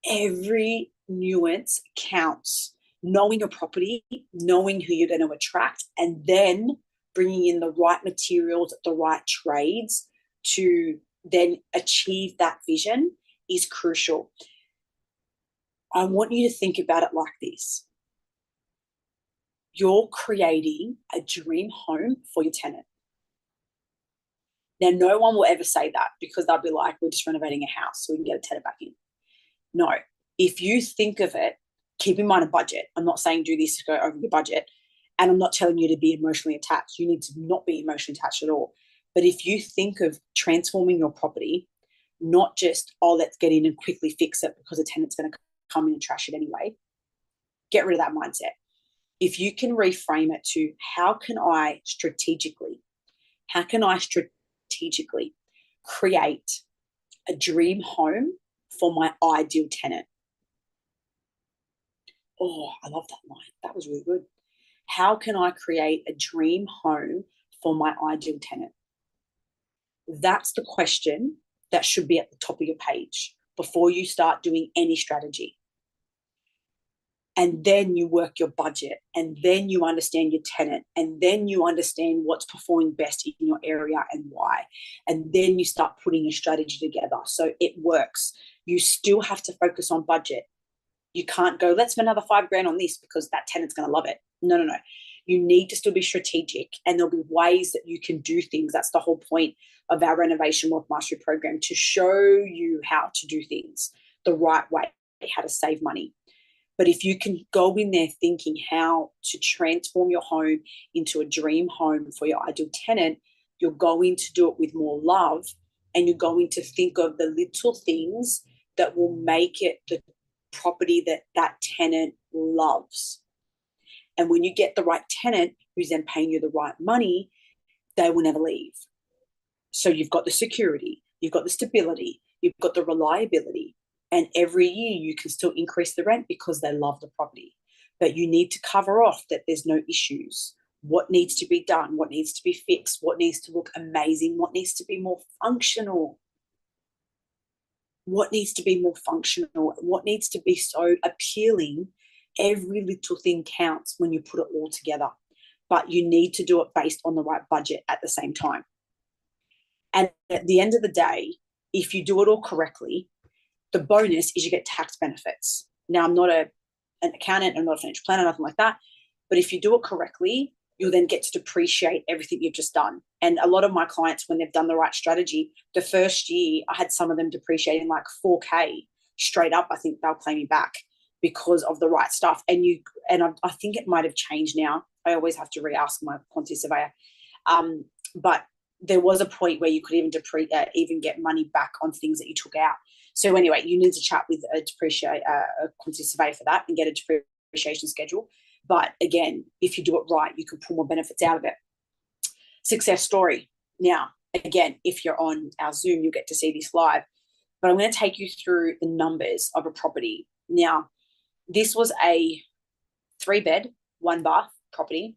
Every nuance counts. Knowing a property, knowing who you're going to attract, and then bringing in the right materials, the right trades to then achieve that vision is crucial. I want you to think about it like this. You're creating a dream home for your tenant. Now, no one will ever say that because they'll be like, we're just renovating a house so we can get a tenant back in. No, if you think of it, keep in mind a budget. I'm not saying do this to go over your budget, and I'm not telling you to be emotionally attached. You need to not be emotionally attached at all. But if you think of transforming your property, not just, oh, let's get in and quickly fix it because a tenant's going to come in and trash it anyway, get rid of that mindset. If you can reframe it to how can I strategically create a dream home for my ideal tenant? Oh, I love that line. That was really good. How can I create a dream home for my ideal tenant? That's the question that should be at the top of your page before you start doing any strategy. And then you work your budget, and then you understand your tenant, and then you understand what's performing best in your area and why. And then you start putting a strategy together so it works. You still have to focus on budget. You can't go, let's spend another $5,000 on this because that tenant's going to love it. No. You need to still be strategic, and there'll be ways that you can do things. That's the whole point of our Renovation Wealth Mastery program, to show you how to do things the right way, how to save money. But if you can go in there thinking how to transform your home into a dream home for your ideal tenant, you're going to do it with more love, and you're going to think of the little things that will make it the property that that tenant loves. And when you get the right tenant who's then paying you the right money, they will never leave. So you've got the security, you've got the stability, you've got the reliability. And every year you can still increase the rent because they love the property. But you need to cover off that there's no issues. What needs to be done? What needs to be fixed? What needs to look amazing? What needs to be more functional? What needs to be more functional? What needs to be so appealing? Every little thing counts when you put it all together. But you need to do it based on the right budget at the same time. And at the end of the day, if you do it all correctly, the bonus is you get tax benefits. Now, I'm not an accountant, I'm not a financial planner, nothing like that. But if you do it correctly, you'll then get to depreciate everything you've just done. And a lot of my clients, when they've done the right strategy, the first year, I had some of them depreciating like $4,000 straight up. I think they'll claim me back because of the right stuff. And I think it might have changed now. I always have to re-ask my quantity surveyor. But there was a point where you could even get money back on things that you took out. So anyway, you need to chat with a quantity surveyor for that and get a depreciation schedule. But again, if you do it right, you can pull more benefits out of it. Success story. Now, again, if you're on our Zoom, you'll get to see this live. But I'm going to take you through the numbers of a property. Now, this was a 3-bed, 1-bath property.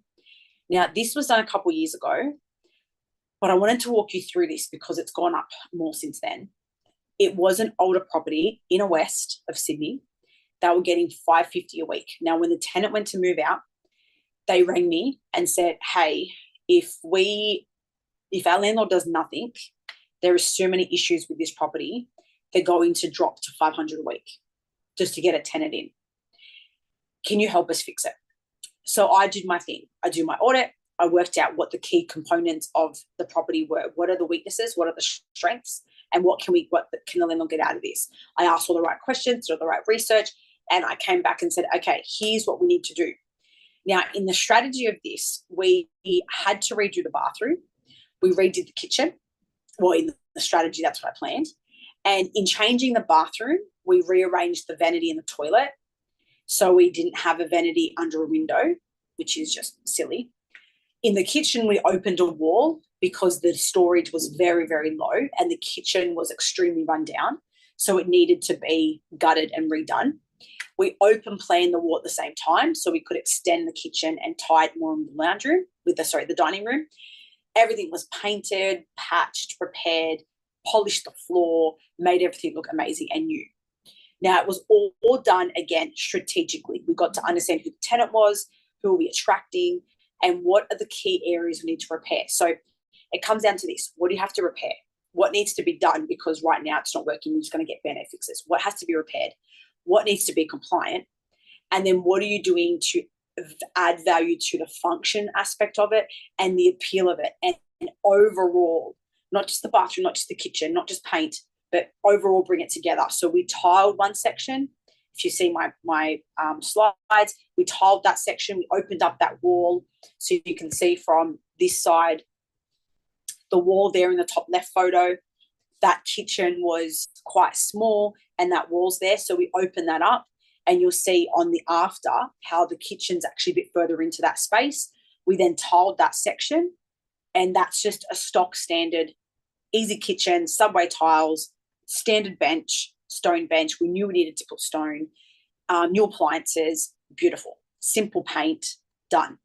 Now, this was done a couple of years ago, but I wanted to walk you through this because it's gone up more since then. It was an older property in a west of Sydney. They were getting $550 a week. Now, when the tenant went to move out, they rang me and said, hey, if our landlord does nothing, there are so many issues with this property, they're going to drop to $500 a week just to get a tenant in. Can you help us fix it? So I did my thing. I do my audit. I worked out what the key components of the property were. What are the weaknesses? What are the strengths? And what can the landlord get out of this? I asked all the right questions, did all the right research, and I came back and said, okay, here's what we need to do. Now, in the strategy of this, we had to redo the bathroom. We redid the kitchen. Well, in the strategy, that's what I planned. And in changing the bathroom, we rearranged the vanity in the toilet. So we didn't have a vanity under a window, which is just silly. In the kitchen, we opened a wall because the storage was very, very low and the kitchen was extremely run down. So it needed to be gutted and redone. We open planned the wall at the same time so we could extend the kitchen and tie it more in the lounge room the dining room. Everything was painted, patched, repaired, polished the floor, made everything look amazing and new. Now, it was all done, again, strategically. We got to understand who the tenant was, who are we attracting, and what are the key areas we need to repair. So it comes down to this. What do you have to repair? What needs to be done? Because right now it's not working. You're just going to get band-aid fixes. What has to be repaired? What needs to be compliant? And then what are you doing to add value to the function aspect of it and the appeal of it? And overall, not just the bathroom, not just the kitchen, not just paint, but overall bring it together. So we tiled one section. If you see my slides, we tiled that section. We opened up that wall so you can see from this side, the wall there in the top left photo, that kitchen was quite small and that wall's there. So we open that up and you'll see on the after how the kitchen's actually a bit further into that space. We then tiled that section and that's just a stock standard, easy kitchen, subway tiles, standard bench, stone bench. We knew we needed to put stone, new appliances, beautiful, simple paint, done.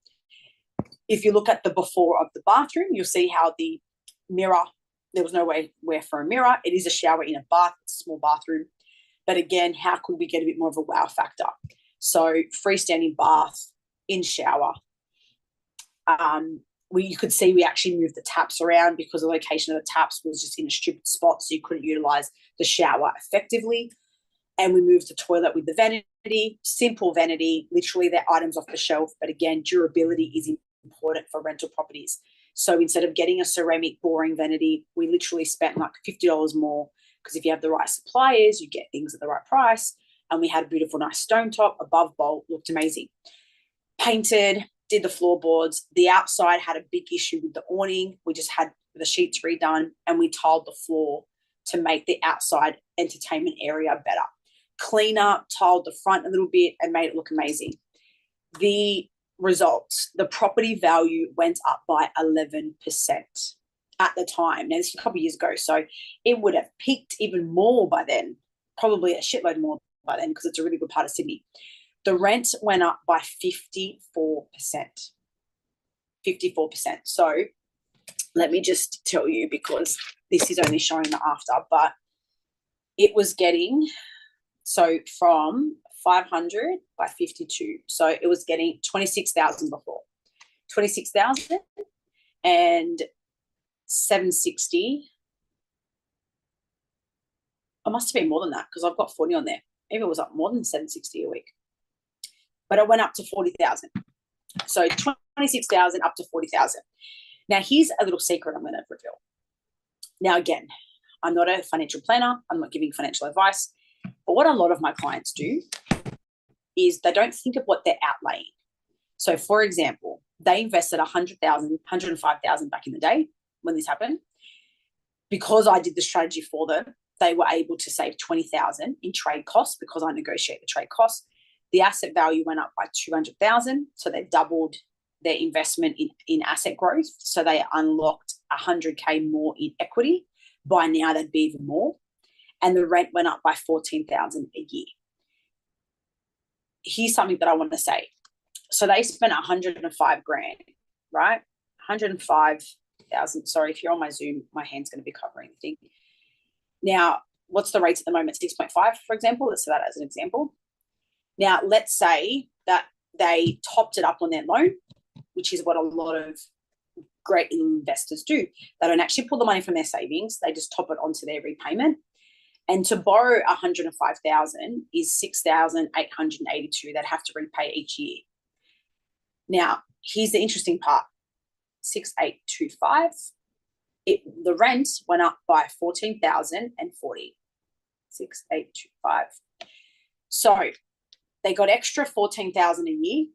If you look at the before of the bathroom, you'll see how the mirror, there was no way where for a mirror. It is a shower in a bath, it's a small bathroom. But again, how could we get a bit more of a wow factor? So freestanding bath, in shower. You could see we actually moved the taps around because the location of the taps was just in a stupid spot, so you couldn't utilize the shower effectively. And we moved the toilet with the vanity, simple vanity, literally they're items off the shelf. But again, durability is important for rental properties. So instead of getting a ceramic boring vanity, we literally spent like $50 more because if you have the right suppliers, you get things at the right price. And we had a beautiful, nice stone top, above bolt, looked amazing. Painted, did the floorboards. The outside had a big issue with the awning. We just had the sheets redone and we tiled the floor to make the outside entertainment area better. Cleaner, tiled the front a little bit and made it look amazing. The results, the property value went up by 11% at the time. Now, this was a couple of years ago, so it would have peaked even more by then, probably a shitload more by then because it's a really good part of Sydney. The rent went up by 54%. 54%. So let me just tell you, because this is only showing the after, but it was getting, so from 500 by 52. So it was getting 26,000 before. 26,000 and 760. It must have been more than that because I've got 40 on there. Maybe it was up more than 760 a week. But it went up to 40,000. So 26,000 up to 40,000. Now, here's a little secret I'm going to reveal. Now, again, I'm not a financial planner. I'm not giving financial advice. But what a lot of my clients do is they don't think of what they're outlaying. So, for example, they invested 100,000, 105,000 back in the day when this happened. Because I did the strategy for them, they were able to save 20,000 in trade costs because I negotiate the trade costs. The asset value went up by 200,000. So they doubled their investment in asset growth. So they unlocked 100K more in equity. By now, that'd be even more. And the rent went up by 14,000 a year. Here's something that I want to say. So they spent 105 grand, right? 105,000. Sorry, if you're on my Zoom, my hand's going to be covering the thing. Now, what's the rates at the moment? 6.5, for example. Let's say that as an example. Now, let's say that they topped it up on their loan, which is what a lot of great investors do. They don't actually pull the money from their savings. They just top it onto their repayment. And to borrow 105,000 is 6,882 that have to repay each year. Now, here's the interesting part. 6,825. The rent went up by 14,040. 6,825. So they got extra 14,000 a year.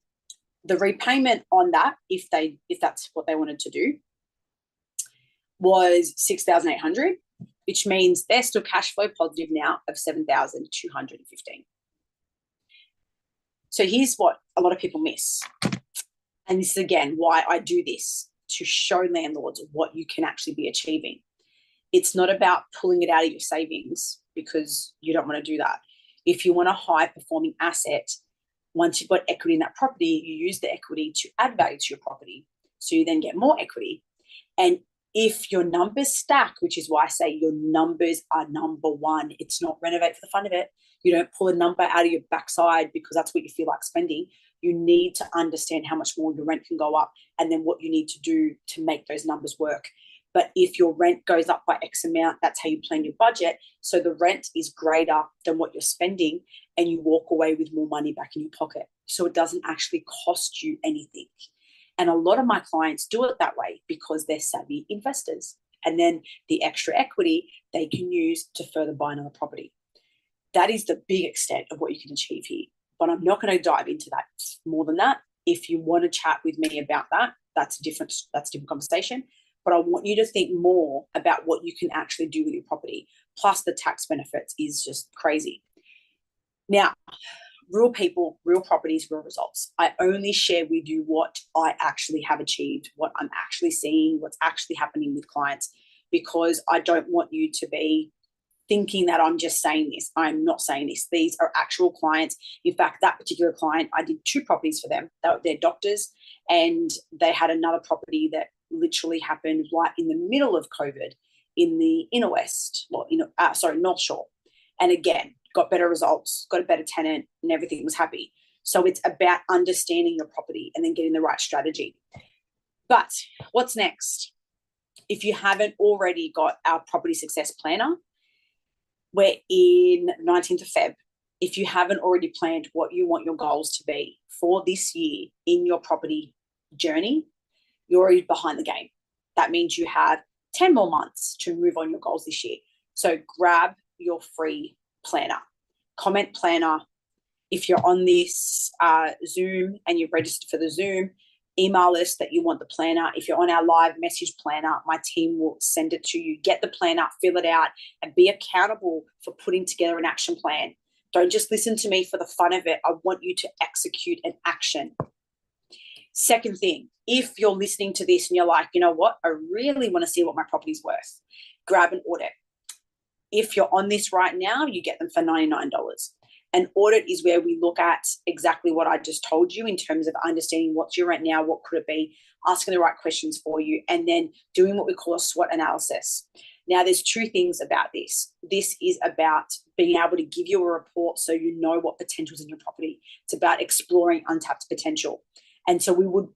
The repayment on that, if that's what they wanted to do, was 6,800, which means they're still cash flow positive now of 7,215. So here's what a lot of people miss. And this is, again, why I do this, to show landlords what you can actually be achieving. It's not about pulling it out of your savings, because you don't want to do that. If you want a high-performing asset, once you've got equity in that property, you use the equity to add value to your property. So you then get more equity. And if your numbers stack, which is why I say your numbers are number one, it's not renovate for the fun of it. You don't pull a number out of your backside because that's what you feel like spending. You need to understand how much more your rent can go up and then what you need to do to make those numbers work. But if your rent goes up by X amount, that's how you plan your budget. So the rent is greater than what you're spending and you walk away with more money back in your pocket. So it doesn't actually cost you anything. And a lot of my clients do it that way because they're savvy investors. And then the extra equity they can use to further buy another property. That is the big extent of what you can achieve here. But I'm not going to dive into that more than that. If you want to chat with me about that, that's a different conversation. But I want you to think more about what you can actually do with your property. Plus the tax benefits is just crazy. Now, real people, real properties, real results. I only share with you what I actually have achieved, what I'm actually seeing, what's actually happening with clients, because I don't want you to be thinking that I'm just saying this. I'm not saying this. These are actual clients. In fact, that particular client, I did 2 properties for them. They're doctors, and they had another property that literally happened right in the middle of COVID in the inner west, North Shore. And again, got better results, got a better tenant, and everything was happy. So it's about understanding your property and then getting the right strategy. But what's next? If you haven't already got our property success planner, we're in 19th of Feb. If you haven't already planned what you want your goals to be for this year in your property journey, you're already behind the game. That means you have 10 more months to move on your goals this year. So grab your free planner, comment planner. If you're on this Zoom and you've registered for the Zoom, email us that you want the planner. If you're on our live message planner, my team will send it to you. Get the planner, fill it out, and be accountable for putting together an action plan. Don't just listen to me for the fun of it. I want you to execute an action. Second thing, if you're listening to this and you're like, you know what, I really want to see what my property's worth, grab an audit. If you're on this right now, you get them for $99. An audit is where we look at exactly what I just told you in terms of understanding what's your rent now, what could it be, asking the right questions for you, and then doing what we call a SWOT analysis. Now, there's 2 things about this. This is about being able to give you a report so you know what potential's in your property. It's about exploring untapped potential. And so we would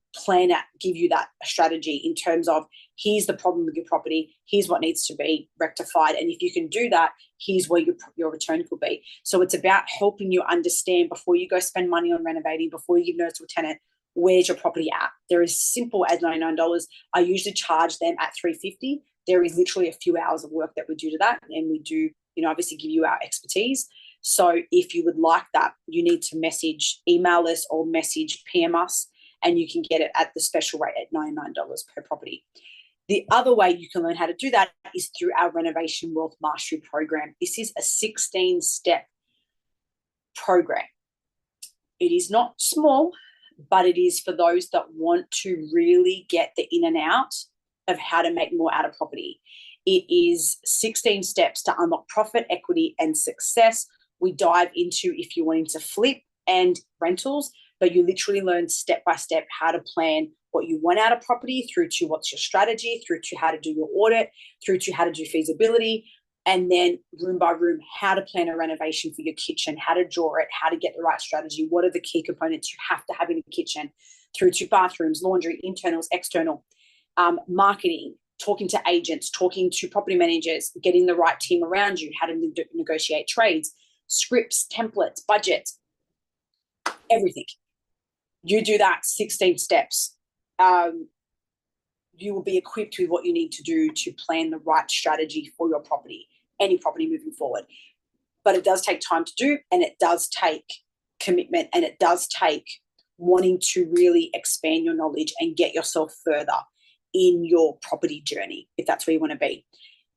give you that strategy in terms of, here's the problem with your property, here's what needs to be rectified. And if you can do that, here's where your return could be. So it's about helping you understand before you go spend money on renovating, before you give notice to a tenant, where's your property at? They're as simple as $99. I usually charge them at $350. There is literally a few hours of work that we do to that. And we do, obviously give you our expertise. So if you would like that, you need to email us or PM us, and you can get it at the special rate at $99 per property. The other way you can learn how to do that is through our Renovation Wealth Mastery program. This is a 16-step program. It is not small, but it is for those that want to really get the in and out of how to make more out of property. It is 16 steps to unlock profit, equity, and success. We dive into if you're wanting to flip and rentals, but you literally learn step by step how to plan what you want out of property, through to what's your strategy, through to how to do your audit, through to how to do feasibility, and then room by room, how to plan a renovation for your kitchen, how to draw it, how to get the right strategy, what are the key components you have to have in the kitchen, through to bathrooms, laundry, internals, external, marketing, talking to agents, talking to property managers, getting the right team around you, how to negotiate trades, scripts, templates, budgets, everything. You do that 16 steps. You will be equipped with what you need to do to plan the right strategy for your property, any property moving forward. But it does take time to do, and it does take commitment, and it does take wanting to really expand your knowledge and get yourself further in your property journey, if that's where you want to be.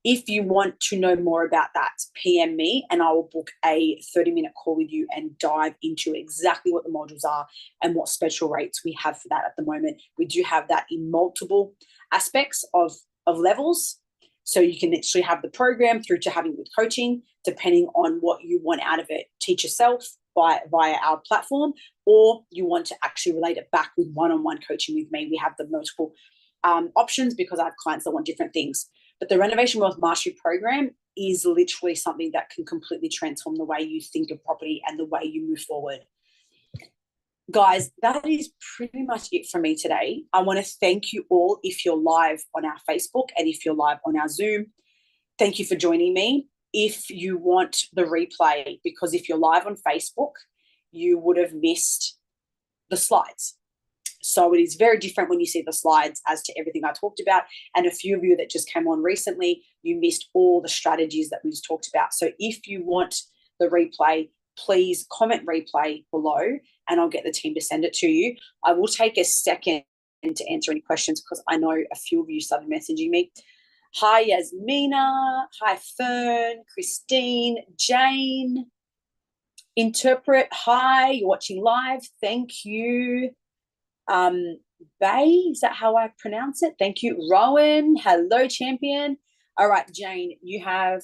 If you want to know more about that, PM me and I will book a 30-minute call with you and dive into exactly what the modules are and what special rates we have for that at the moment. We do have that in multiple aspects of levels. So you can actually have the program through to having with coaching, depending on what you want out of it. Teach yourself via our platform, or you want to actually relate it back with one-on-one coaching with me. We have the multiple options because I have clients that want different things. But the Renovation Wealth Mastery program is literally something that can completely transform the way you think of property and the way you move forward. Guys, that is pretty much it for me today. I want to thank you all if you're live on our Facebook and if you're live on our Zoom. Thank you for joining me. If you want the replay, because if you're live on Facebook, you would have missed the slides. So it is very different when you see the slides as to everything I talked about. And a few of you that just came on recently, you missed all the strategies that we just talked about. So if you want the replay, please comment replay below and I'll get the team to send it to you. I will take a second to answer any questions because I know a few of you started messaging me. Hi, Yasmina. Hi, Fern, Christine, Jane. Interpret. Hi, you're watching live. Thank you. Bay, is that how I pronounce it? Thank you. Rowan, hello, champion. All right, Jane, you have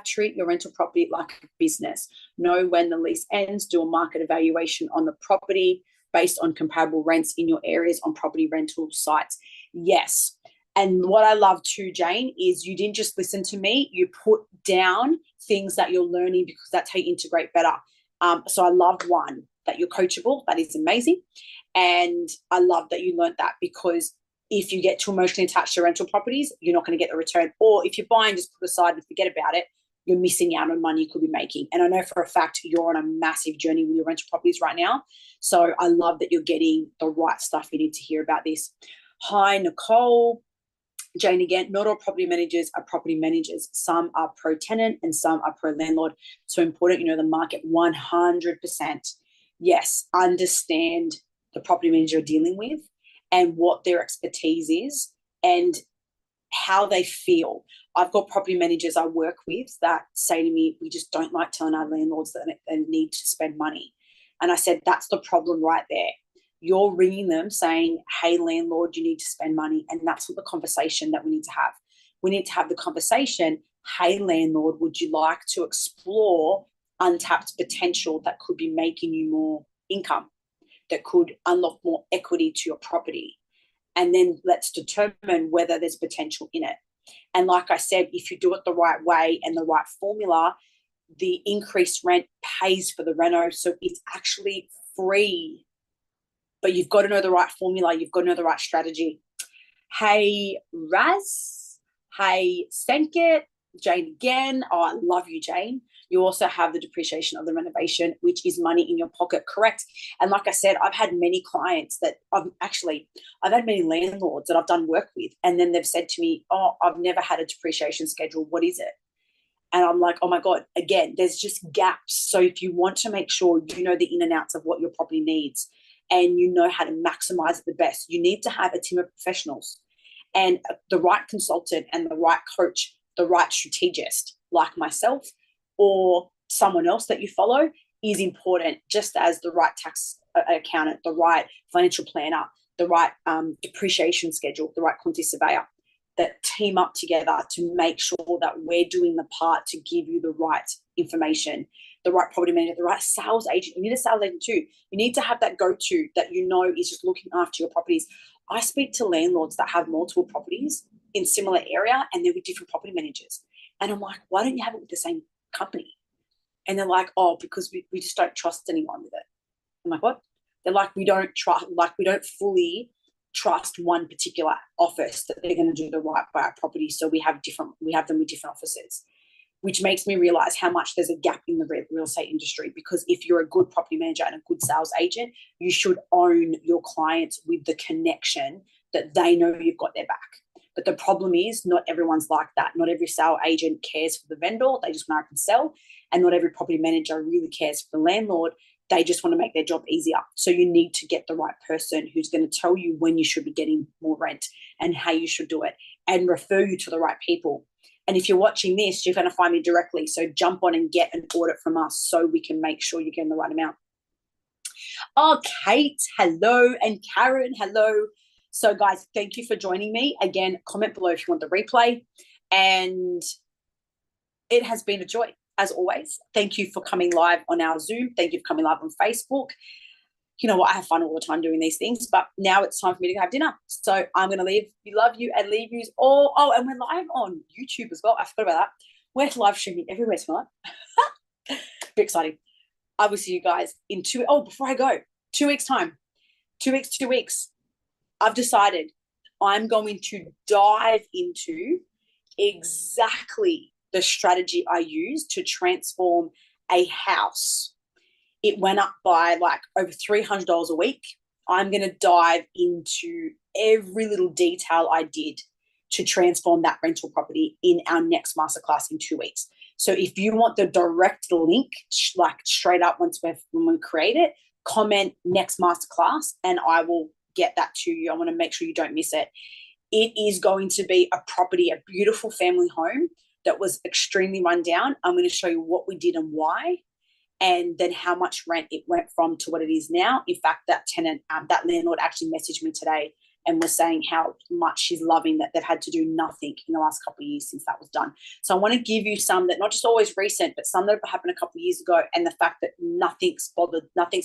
treat your rental property like a business. Know when the lease ends, do a market evaluation on the property based on comparable rents in your areas on property rental sites. Yes. And what I love too, Jane, is you didn't just listen to me, you put down things that you're learning because that's how you integrate better. So I love one, that you're coachable. That is amazing. And I love that you learned that, because if you get too emotionally attached to rental properties, you're not going to get the return. Or if you're buying, just put aside and forget about it, you're missing out on money you could be making. And I know for a fact you're on a massive journey with your rental properties right now. So I love that you're getting the right stuff you need to hear about this. Hi, Nicole. Jane again, not all property managers are property managers. Some are pro-tenant and some are pro-landlord. So important, you know, the market 100%. Yes, understand the property manager you're dealing with and what their expertise is and how they feel. I've got property managers I work with that say to me, we just don't like telling our landlords that they need to spend money. And I said, that's the problem right there. You're ringing them saying, hey, landlord, you need to spend money. And that's what the conversation that we need to have. We need to have the conversation, hey, landlord, would you like to explore untapped potential that could be making you more income, that could unlock more equity to your property? And then let's determine whether there's potential in it. And like I said, if you do it the right way and the right formula, the increased rent pays for the reno. So it's actually free. But you've got to know the right formula. You've got to know the right strategy. Hey, Raz. Hey, Senket. Jane again. Oh, I love you, Jane. You also have the depreciation of the renovation, which is money in your pocket. Correct. And like I said, I've had many clients that I've had many landlords that I've done work with. And then they've said to me, oh, I've never had a depreciation schedule. What is it? And I'm like, oh my God, again, there's just gaps. So if you want to make sure you know the in and outs of what your property needs and you know how to maximize it the best, you need to have a team of professionals and the right consultant and the right coach, the right strategist like myself or someone else that you follow is important, just as the right tax accountant, the right financial planner, the right depreciation schedule, the right quantity surveyor, that team up together to make sure that we're doing the part to give you the right information, the right property manager, the right sales agent. You need a sales agent too. You need to have that go-to that you know is just looking after your properties. I speak to landlords that have multiple properties in similar area and they're with different property managers. And I'm like, why don't you have it with the same company? And they're like, oh, because we just don't trust anyone with it. I'm like, what? They're like, we don't fully trust one particular office that they're going to do the right by our property. So we have them with different offices. which makes me realize how much there's a gap in the real estate industry. Because if you're a good property manager and a good sales agent, you should own your clients with the connection that they know you've got their back. But the problem is not everyone's like that. Not every sales agent cares for the vendor. They just want to sell. And not every property manager really cares for the landlord. They just want to make their job easier. So you need to get the right person who's going to tell you when you should be getting more rent and how you should do it and refer you to the right people. And if you're watching this, you're going to find me directly. So jump on and get an audit from us so we can make sure you're getting the right amount. Oh, Kate, hello. And Karen, hello. So guys, thank you for joining me. Again, comment below if you want the replay. And it has been a joy, as always. Thank you for coming live on our Zoom. Thank you for coming live on Facebook. You know what? I have fun all the time doing these things, but now it's time for me to have dinner. So I'm going to leave. We love you and leave you all. Oh, and we're live on YouTube as well. I forgot about that. We're live streaming everywhere tonight. Be exciting. I will see you guys in before I go, 2 weeks time. 2 weeks. I've decided I'm going to dive into exactly the strategy I use to transform a house. It went up by like over $300 a week. I'm going to dive into every little detail I did to transform that rental property in our next masterclass in 2 weeks. So if you want the direct link, like straight up when we create it, comment next masterclass and I will get that to you. I want to make sure you don't miss it. It is going to be a property, a beautiful family home that was extremely run down. I'm going to show you what we did and why, and then how much rent it went from to what it is now. In fact, that tenant, that landlord actually messaged me today and was saying how much she's loving that they've had to do nothing in the last couple of years since that was done. So I want to give you some that not just always recent, but some that have happened a couple of years ago, and the fact that nothing's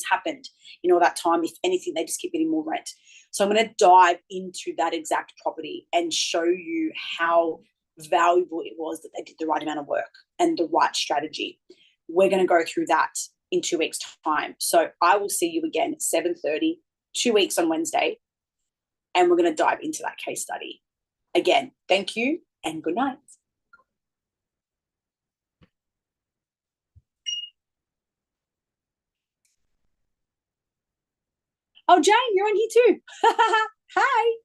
happened in all that time. If anything, they just keep getting more rent. So I'm going to dive into that exact property and show you how valuable it was that they did the right amount of work and the right strategy. We're going to go through that in 2 weeks' time. So I will see you again at 7:30, 2 weeks on Wednesday, and we're going to dive into that case study. Again, thank you and good night. Oh, Jane, you're on here too. Hi.